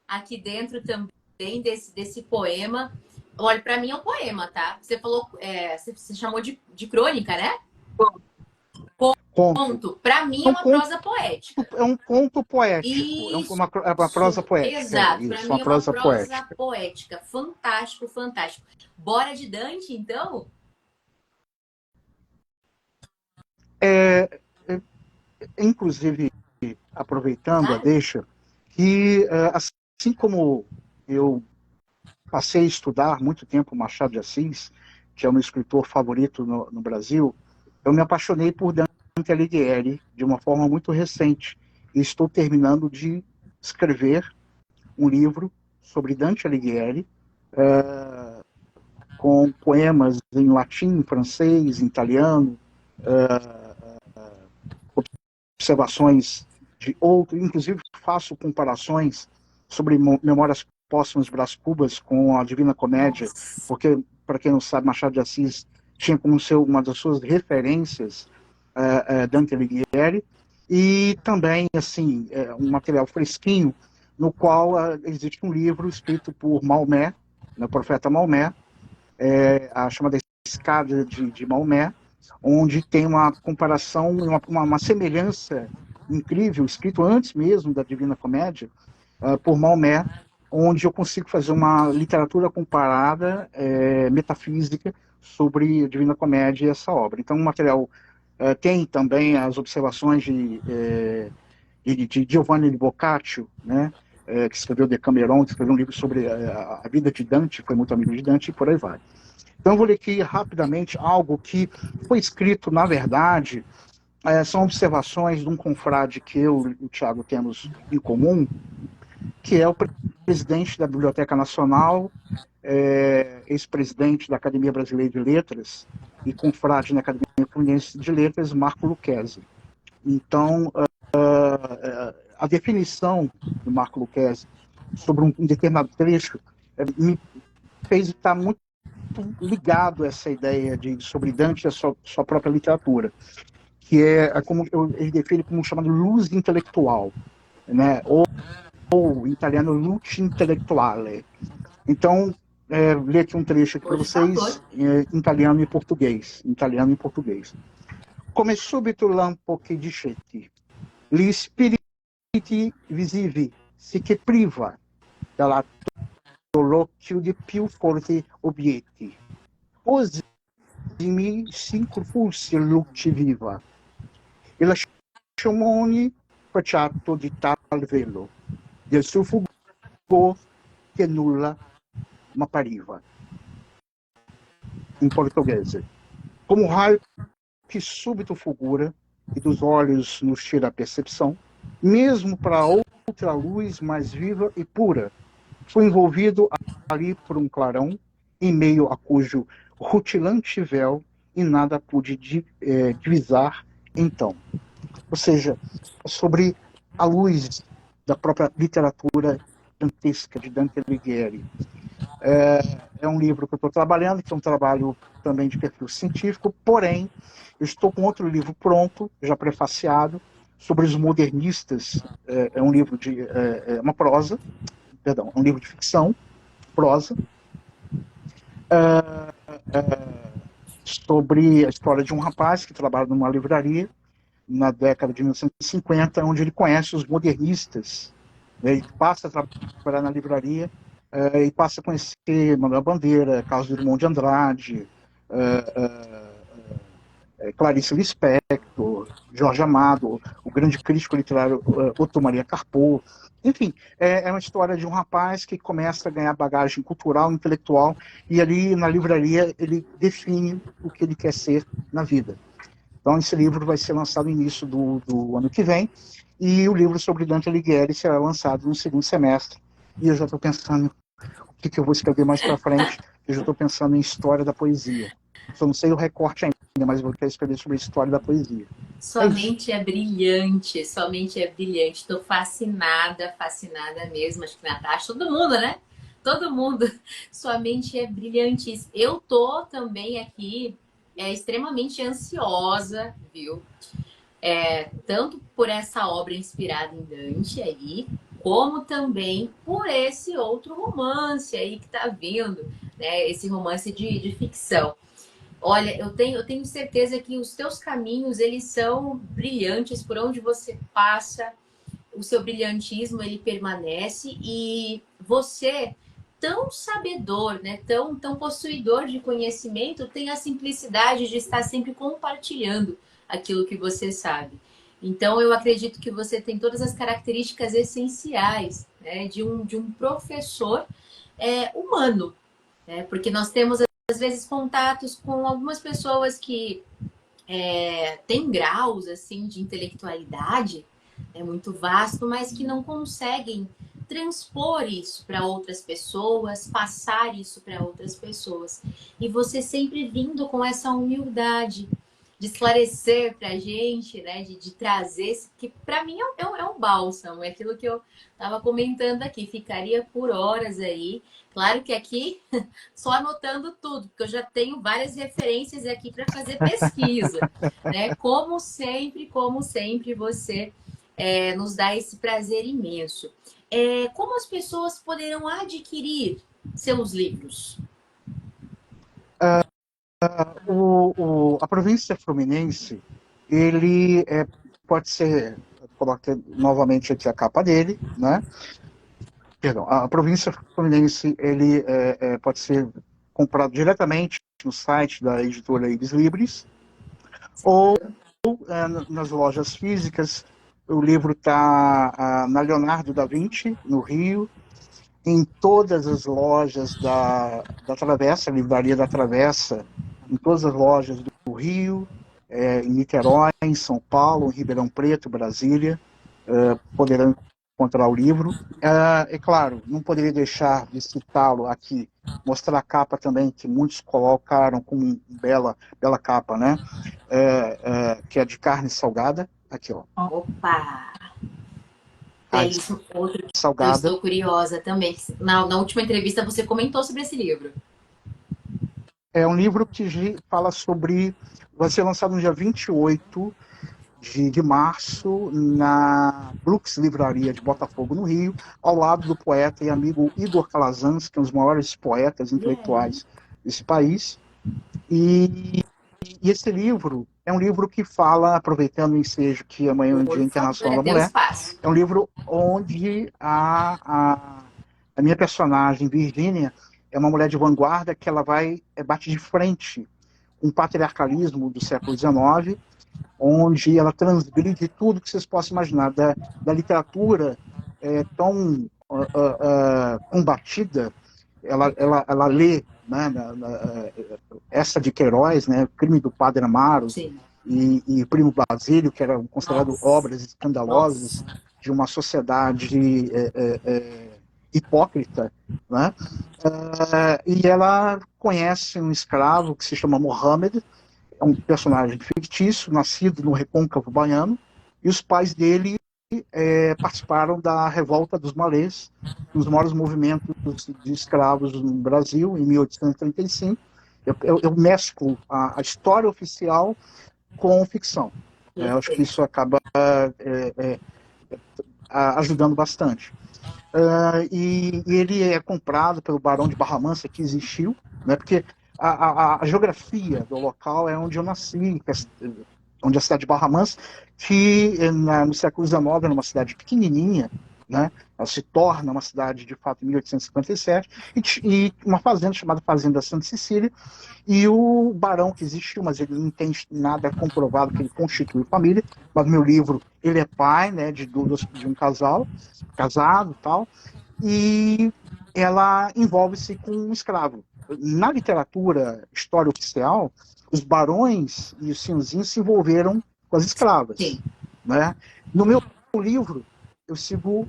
aqui dentro também desse poema. Olha, para mim é um poema, tá? Você falou, você chamou de crônica, né? Conto. Para mim é uma prosa poética. É um conto poético. Isso, é uma prosa poética. Exato. Para mim é uma prosa poética. Poética. Fantástico, fantástico. Bora de Dante, então? Inclusive, aproveitando a deixa, que assim como eu passei a estudar muito tempo Machado de Assis, que é o meu escritor favorito no Brasil, eu me apaixonei por Dante Alighieri de uma forma muito recente. E estou terminando de escrever um livro sobre Dante Alighieri, com poemas em latim, em francês, em italiano, observações de outro, inclusive faço comparações sobre Memórias Póstumas de Brás Cubas com a Divina Comédia, porque, para quem não sabe, Machado de Assis tinha como uma das suas referências Dante Alighieri, e também assim um material fresquinho, no qual existe um livro escrito por Maomé, o profeta Maomé, a chamada Escada de Maomé, onde tem uma comparação, uma semelhança incrível, escrito antes mesmo da Divina Comédia, por Maomé, onde eu consigo fazer uma literatura comparada, metafísica, sobre a Divina Comédia e essa obra. Então, o material tem também as observações de Giovanni Boccaccio, né, que escreveu Decameron, que escreveu um livro sobre a vida de Dante, foi muito amigo de Dante, e por aí vai. Então, eu vou ler aqui rapidamente algo que foi escrito, na verdade, são observações de um confrade que eu e o Tiago temos em comum, que é o presidente da Biblioteca Nacional, ex-presidente da Academia Brasileira de Letras e confrade na Academia Fluminense de Letras, Marco Lucchesi. Então, a definição do Marco Lucchesi sobre um determinado trecho me fez estar muito ligado a essa ideia sobre Dante e a sua própria literatura, que como ele define como chamado luz intelectual, né? ou em italiano luce intellettuale. Então, ler aqui um trecho aqui para vocês em italiano e português. Come subito lampo che discetti, gli spiriti visivi si che priva dall'atto l'occhio di più forti obietti. Osimi s'increpulsi luce viva, e lasciamoni facciato di tal velo, del suo fulgor che nulla m'appariva. Em português. Como raio que súbito fulgura e dos olhos nos tira a percepção, mesmo para outra luz mais viva e pura, foi envolvido ali por um clarão, em meio a cujo rutilante véu, e nada pude divisar então. Ou seja, sobre a luz da própria literatura dantesca de Dante Alighieri. É um livro que eu estou trabalhando, que é um trabalho também de perfil científico, porém, eu estou com outro livro pronto, já prefaciado, sobre os modernistas. É um livro de uma prosa, perdão, é um livro de ficção, prosa, sobre a história de um rapaz que trabalha numa livraria na década de 1950, onde ele conhece os modernistas, né? Ele passa a trabalhar na livraria e passa a conhecer Manuel Bandeira, Carlos Drummond de Andrade, Clarice Lispector, Jorge Amado, o grande crítico literário Otto Maria Carpo. Enfim, é uma história de um rapaz que começa a ganhar bagagem cultural, intelectual, e ali na livraria ele define o que ele quer ser na vida. Então esse livro vai ser lançado no início do ano que vem, e o livro sobre Dante Alighieri será lançado no segundo semestre. E eu já estou pensando o que eu vou escrever mais para frente. Eu já estou pensando em história da poesia. Só não sei o recorte ainda, mas eu quero escrever sobre a história da poesia. Sua mente é brilhante, sua mente é brilhante. Estou fascinada, fascinada mesmo. Acho que Natasha, todo mundo, né? Todo mundo. Sua mente é brilhante. Eu tô também aqui extremamente ansiosa, viu? Tanto por essa obra inspirada em Dante aí, como também por esse outro romance aí que tá vindo, né? Esse romance de ficção. Olha, eu tenho certeza que os teus caminhos, eles são brilhantes por onde você passa, o seu brilhantismo, ele permanece e você, tão sabedor, né, tão possuidor de conhecimento, tem a simplicidade de estar sempre compartilhando aquilo que você sabe. Então, eu acredito que você tem todas as características essenciais, né, de um professor humano, né, porque nós temos às vezes contatos com algumas pessoas que têm graus assim de intelectualidade muito vasto, mas que não conseguem transpor isso para outras pessoas, passar isso para outras pessoas. E você sempre vindo com essa humildade de esclarecer para a gente, né, de trazer, que para mim é um bálsamo, é aquilo que eu estava comentando aqui, ficaria por horas aí. Claro que aqui só anotando tudo, porque eu já tenho várias referências aqui para fazer pesquisa, né? Como sempre, você nos dá esse prazer imenso. Como as pessoas poderão adquirir seus livros? A província fluminense, ele pode ser, coloca novamente aqui a capa dele, né? Perdão, a província fluminense, ele pode ser comprado diretamente no site da editora Ibis Libris, ou nas lojas físicas. O livro está na Leonardo da Vinci, no Rio, em todas as lojas da Travessa, a Livraria da Travessa, em todas as lojas do Rio, em Niterói, em São Paulo, em Ribeirão Preto, Brasília, poderão encontrar o livro. É claro, não poderia deixar de citá-lo aqui, mostrar a capa também, que muitos colocaram como bela capa, né? Que é de carne salgada. Aqui, ó. Opa! A Belíssimo. Outro que eu salgada. estou curiosa também. Na última entrevista você comentou sobre esse livro. É um livro que fala sobre... Vai ser lançado no dia 28 de março, na Brooks Livraria de Botafogo, no Rio, ao lado do poeta e amigo Igor Calazans, que é um dos maiores poetas intelectuais desse país. E esse livro é um livro que fala, aproveitando o ensejo que amanhã é o Dia Internacional da Mulher, é um livro onde a minha personagem, Virgínia, é uma mulher de vanguarda que ela bate de frente com o patriarcalismo do século XIX, onde ela transgride tudo que vocês possam imaginar, da literatura tão combatida. Ela lê, né, essa de Queiroz, né, Crime do Padre Amaro, e Primo Basílio, que eram consideradas obras escandalosas de uma sociedade hipócrita, né? E ela conhece um escravo que se chama Mohammed, é um personagem fictício, nascido no recôncavo baiano, e os pais dele participaram da revolta dos malês, um dos maiores movimentos de escravos no Brasil, em 1835. Eu mesclo a história oficial com ficção. Eu acho que isso acaba ajudando bastante. E ele é comprado pelo Barão de Barra Mansa, que existiu, né, porque a geografia do local é onde eu nasci, onde a cidade de Barra Mansa, que no século XIX era uma cidade pequenininha, né, ela se torna uma cidade, de fato, em 1857, e uma fazenda chamada Fazenda Santa Cecília, e o barão que existiu, mas ele não tem nada comprovado que ele constituiu família, mas no meu livro ele é pai, né, de um casal, casado e tal, e ela envolve-se com um escravo. Na literatura, história oficial, os barões e os senhorzinhos se envolveram com as escravas. Sim. Né? No meu livro, eu sigo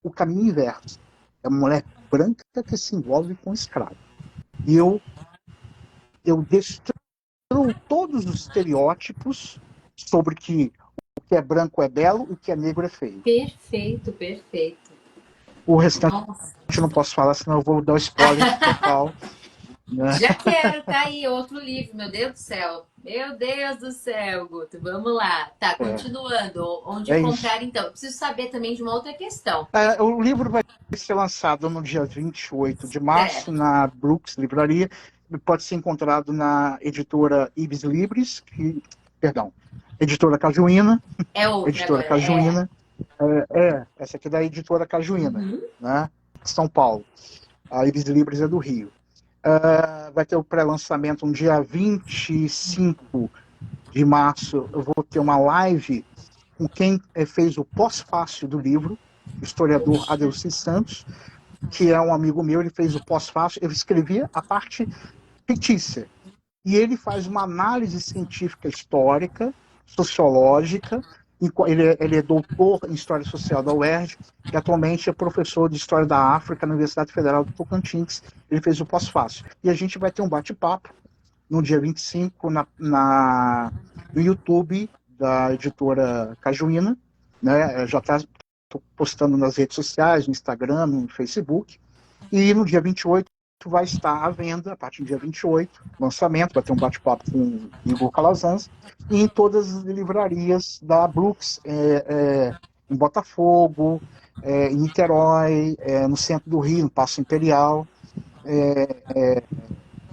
o caminho inverso. É uma mulher branca que se envolve com um escravo. E eu destruo todos os estereótipos sobre que o que é branco é belo e o que é negro é feio. Perfeito, perfeito. O restante eu não posso falar, senão eu vou dar um spoiler total. Né? Já quero, tá aí, outro livro, meu Deus do céu. Meu Deus do céu, Guto, vamos lá. Tá, continuando. Onde comprar, então? Eu preciso saber também de uma outra questão. O livro vai ser lançado no dia 28 de março, na Brooks Livraria. Pode ser encontrado na editora Ibis Libris, editora Cajuína. É outra editora agora, Cajuína. Essa aqui é da editora Cajuína, né? São Paulo. A Ibis Libris é do Rio. Vai ter o pré-lançamento no dia 25 de março. Eu vou ter uma live com quem fez o pós-fácil do livro, o historiador Adelci Santos, que é um amigo meu. Ele fez o pós-fácil. Eu escrevi a parte fictícia. E ele faz uma análise científica histórica, sociológica. Ele é doutor em História Social da UERJ e atualmente é professor de História da África na Universidade Federal do Tocantins. Ele fez o pós-fácil. E a gente vai ter um bate-papo no dia 25 no YouTube da editora Cajuína. Né? Já estou postando nas redes sociais, no Instagram, no Facebook. E no dia 28 vai estar à venda, a partir do dia 28, lançamento, vai ter um bate-papo com o Igor Calazans, e em todas as livrarias da Brooks, em Botafogo, em Niterói, no centro do Rio, no Paço Imperial,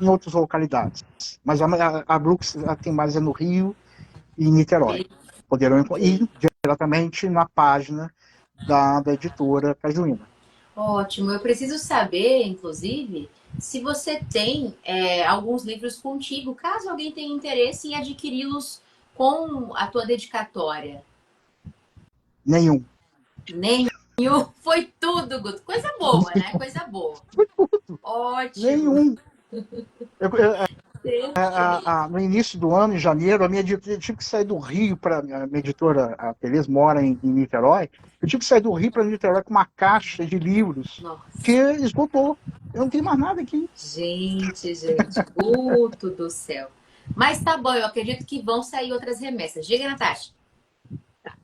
em outras localidades. Mas a Brooks tem mais no Rio e em Niterói. Poderão ir diretamente na página da editora Cajuína. Ótimo. Eu preciso saber, inclusive, se você tem alguns livros contigo, caso alguém tenha interesse em adquiri-los com a tua dedicatória. Nenhum. Foi tudo, Guto. Coisa boa, né? Coisa boa. Foi tudo. Ótimo. Nenhum. No início do ano, em janeiro, eu tive que sair do Rio para a minha editora, a Tereza mora em Niterói. Eu tive que sair do Rio para Niterói com uma caixa de livros. Nossa. Que esgotou. Eu não tenho mais nada aqui. Gente, Guto do céu. Mas tá bom, eu acredito que vão sair outras remessas. Diga, Natasha.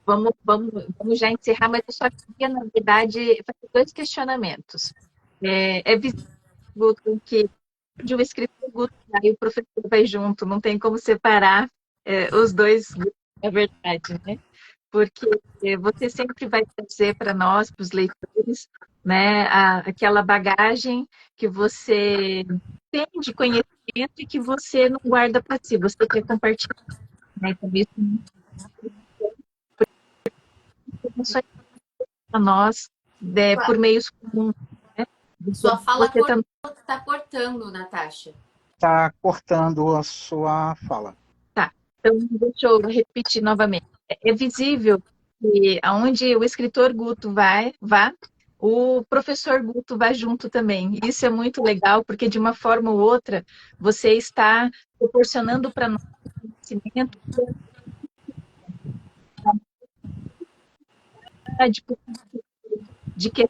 Vamos já encerrar, mas eu só queria, na verdade, fazer 2 questionamentos. É visível, Guto, que de um escritor Guto e o professor vai junto, não tem como separar os dois, na verdade, né? Porque você sempre vai trazer para nós, para os leitores, né, aquela bagagem que você tem de conhecimento e que você não guarda para si, você quer compartilhar, né? Então, isso para nós por meios comuns. Né? Sua fala está cortando, Natasha. Está cortando a sua fala. Tá, então deixa eu repetir novamente. É visível que aonde o escritor Guto vá, o professor Guto vai junto também. Isso é muito legal, porque de uma forma ou outra você está proporcionando para nós conhecimento de que...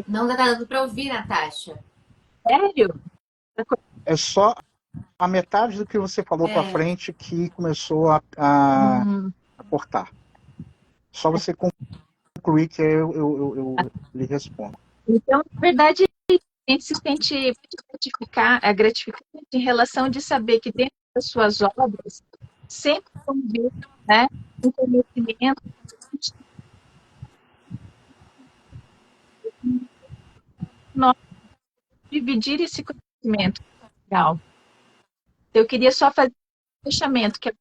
Não dá dando para ouvir, Natasha. Sério? É só a metade do que você falou para frente que começou a cortar. Só você concluir que eu lhe respondo. Então, na verdade, a gente se sente gratificante em relação de saber que dentro das suas obras sempre convive, né, um conhecimento, nós dividir esse conhecimento. Legal. Eu queria só fazer um fechamento, que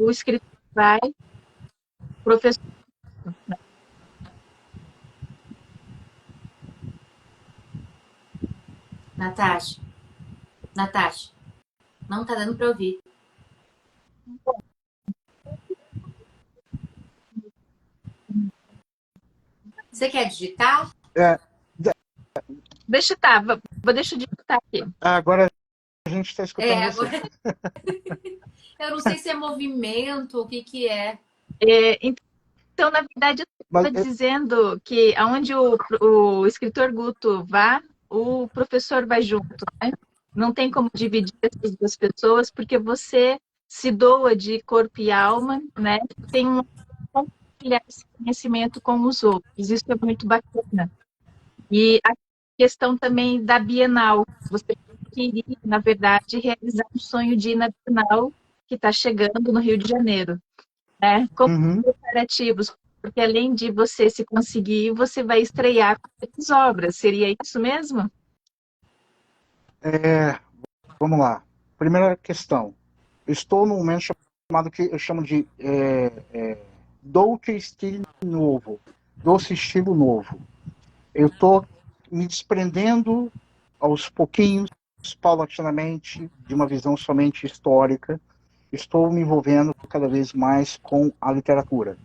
o escritor vai, o professor. Natasha, Natasha, não tá dando para ouvir. Você quer digitar? Deixa eu tá, vou deixar de digitar aqui. Agora a gente está escutando você. Agora... Eu não sei se é movimento, o que que é. Então, na verdade, eu estava dizendo que aonde o escritor Guto vá, o professor vai junto, né? Não tem como dividir essas duas pessoas, porque você se doa de corpo e alma, né? Tem um compartilhar esse conhecimento com os outros. Isso é muito bacana. E a questão também da Bienal. Você queria, na verdade, realizar um sonho de ir na Bienal que está chegando no Rio de Janeiro. Né? Como preparativos, porque além de você se conseguir, você vai estrear com as obras. Seria isso mesmo? Vamos lá. Primeira questão. Estou num momento chamado que eu chamo de doce estilo novo. Doce estilo novo. Eu estou me desprendendo aos pouquinhos, paulatinamente, de uma visão somente histórica. Estou me envolvendo cada vez mais com a literatura,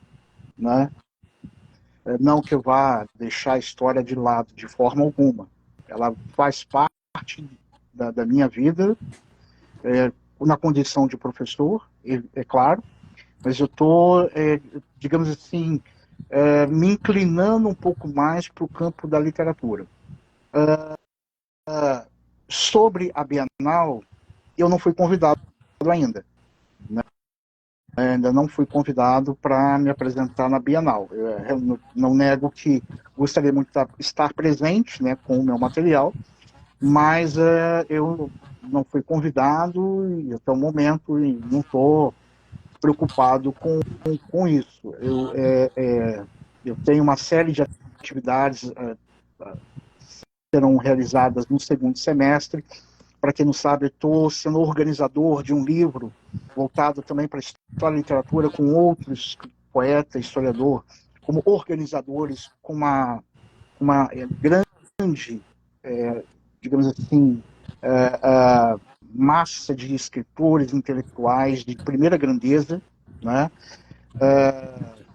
né? Não que eu vá deixar a história de lado de forma alguma. Ela faz parte da minha vida, na condição de professor, é claro, mas eu estou, digamos assim, me inclinando um pouco mais para o campo da literatura. Sobre a Bienal, eu não fui convidado ainda. Né? Ainda não fui convidado para me apresentar na Bienal. Eu não nego que gostaria muito de estar presente, né, com o meu material, mas eu não fui convidado e até o momento não estou preocupado com isso. Eu tenho uma série de atividades que serão realizadas no segundo semestre. Para quem não sabe, estou sendo organizador de um livro voltado também para a história e literatura, com outros poetas, historiador, como organizadores, com uma grande, digamos assim, massa de escritores intelectuais de primeira grandeza, né?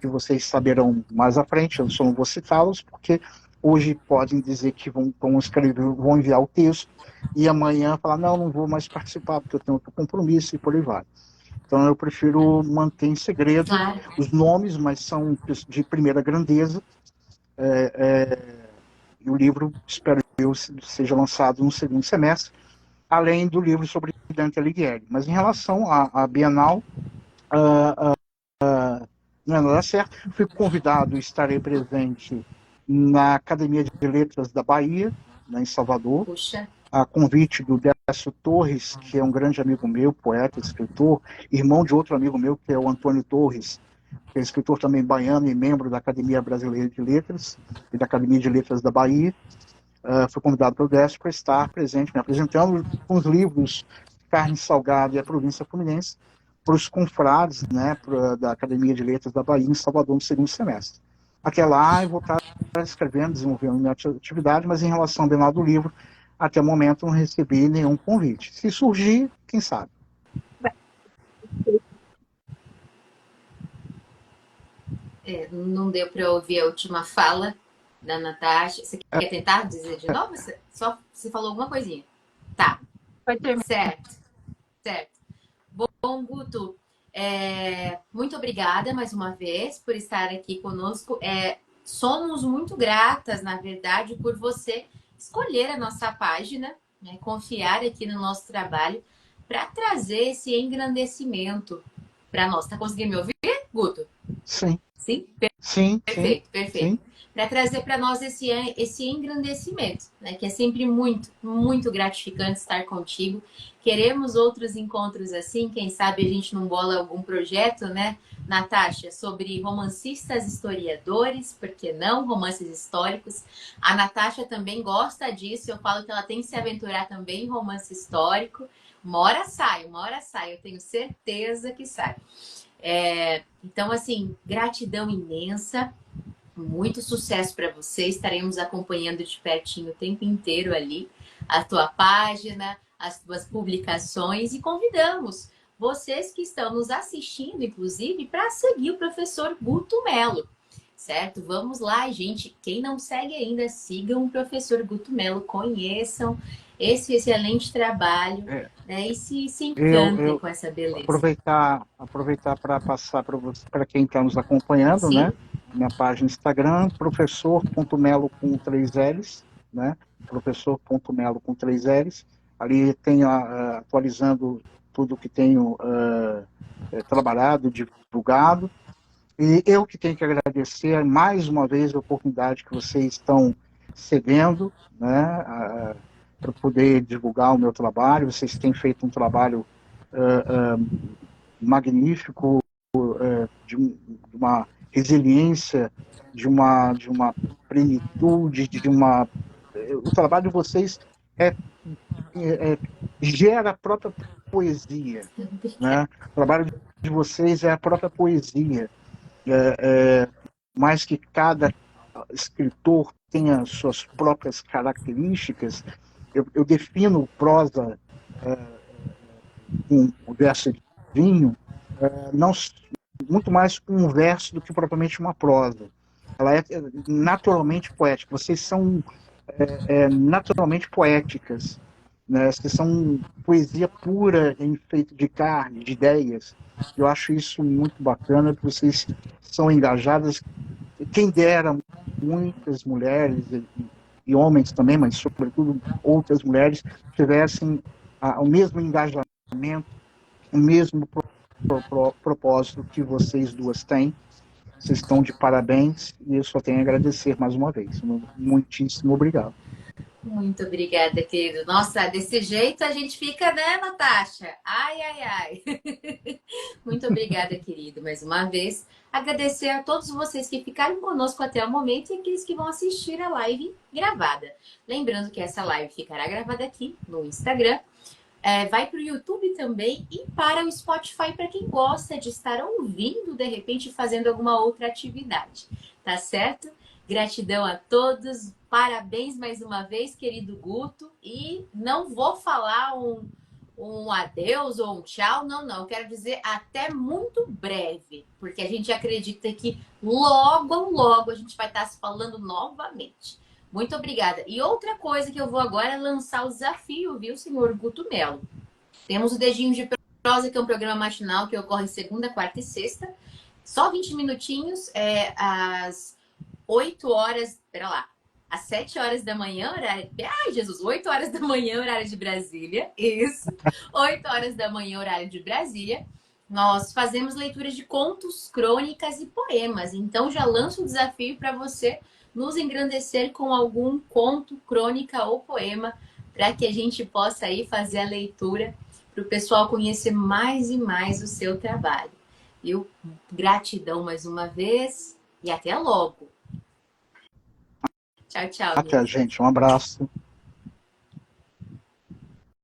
Que vocês saberão mais à frente, eu só não vou citá-los, porque hoje podem dizer que vão escrever, vão enviar o texto, e amanhã falar, não vou mais participar, porque eu tenho outro compromisso, e por aí vai. Então eu prefiro manter em segredo os nomes, mas são de primeira grandeza, e o livro, espero eu, seja lançado no segundo semestre, além do livro sobre Dante Alighieri. Mas em relação à Bienal, não é nada certo. Fui convidado, estarei presente na Academia de Letras da Bahia, né, em Salvador. Puxa. A convite do Décio Torres, que é um grande amigo meu, poeta, escritor, irmão de outro amigo meu, que é o Antônio Torres, que é escritor também baiano e membro da Academia Brasileira de Letras e da Academia de Letras da Bahia. Fui convidado pelo Décio para estar presente, me apresentando com os livros Carne Salgada e a Província Fluminense para os confrades, né, da Academia de Letras da Bahia, em Salvador, no segundo semestre. Até lá, eu vou estar escrevendo, desenvolvendo minha atividade, mas em relação ao Bienal do Livro, até o momento não recebi nenhum convite. Se surgir, quem sabe? Não deu para ouvir a última fala da Natasha. Você quer tentar dizer de novo? Você falou alguma coisinha. Tá. Pode terminar. Certo. Bom, Guto, muito obrigada mais uma vez por estar aqui conosco. Somos muito gratas, na verdade, por você escolher a nossa página, né, confiar aqui no nosso trabalho para trazer esse engrandecimento para nós. Tá conseguindo me ouvir, Guto? Sim. Sim? Sim, sim, Perfeito, perfeito. sim. Para trazer para nós esse engrandecimento, né? Que é sempre muito, muito gratificante estar contigo. Queremos outros encontros assim, quem sabe a gente não bola algum projeto, né, Natasha, sobre romancistas historiadores, por que não? Romances históricos. A Natasha também gosta disso, eu falo que ela tem que se aventurar também em romance histórico. Uma hora sai, eu tenho certeza que sai. Então, assim, gratidão imensa. Muito sucesso para você. Estaremos acompanhando de pertinho o tempo inteiro ali a tua página, as tuas publicações e convidamos vocês que estão nos assistindo, inclusive, para seguir o professor Guto Melo, certo? Vamos lá, gente. Quem não segue ainda, sigam o professor Guto Melo, conheçam esse excelente trabalho, É, né? E se encantem eu com essa beleza. aproveitar para passar para você, para quem está nos acompanhando, né? Sim? Minha página Instagram, professor.melo com 3 L's, né? Professor.melo com 3 L's. Ali tenho atualizando tudo que tenho trabalhado, divulgado. E eu que tenho que agradecer mais uma vez a oportunidade que vocês estão cedendo, né, para poder divulgar o meu trabalho. Vocês têm feito um trabalho magnífico, de uma resiliência, de uma plenitude, o trabalho de vocês é, é, gera a própria poesia, né? O trabalho de vocês é a própria poesia. Mais que cada escritor tenha suas próprias características, eu defino prosa com o verso de vinho, não, muito mais com um verso do que propriamente uma prosa. Ela é naturalmente poética. Vocês são naturalmente poéticas, né? Vocês são poesia pura, em feito de carne, de ideias. Eu acho isso muito bacana, que vocês são engajadas. Quem dera muitas mulheres e homens também, mas sobretudo outras mulheres, tivessem o mesmo engajamento, o mesmo propósito que vocês duas têm. Vocês estão de parabéns e eu só tenho a agradecer mais uma vez. Muitíssimo obrigado. Muito obrigada, querido. Nossa, desse jeito a gente fica, né, Natasha? Ai, ai, ai. Muito obrigada, querido, mais uma vez. Agradecer a todos vocês que ficaram conosco até o momento e aqueles que vão assistir a live gravada. Lembrando que essa live ficará gravada aqui no Instagram. Vai para o YouTube também e para o Spotify para quem gosta de estar ouvindo, de repente, fazendo alguma outra atividade. Tá certo? Gratidão a todos. Parabéns mais uma vez, querido Guto. E não vou falar um adeus ou um tchau, não. Quero dizer até muito breve, porque a gente acredita que logo a gente vai estar se falando novamente. Muito obrigada. E outra coisa que eu vou agora é lançar o desafio, viu, senhor Guto Melo? Temos o Dedinho de Prosa, que é um programa matinal que ocorre segunda, quarta e sexta. Só 20 minutinhos, às 8 horas, às 7 horas da manhã, horário... Ai, Jesus, 8 horas da manhã, horário de Brasília. Isso, 8 horas da manhã, horário de Brasília. Nós fazemos leituras de contos, crônicas e poemas. Então, já lanço o desafio para você nos engrandecer com algum conto, crônica ou poema, para que a gente possa aí fazer a leitura, para o pessoal conhecer mais e mais o seu trabalho. Eu gratidão mais uma vez e até logo. Tchau, tchau, Até, meninas. gente. Um abraço.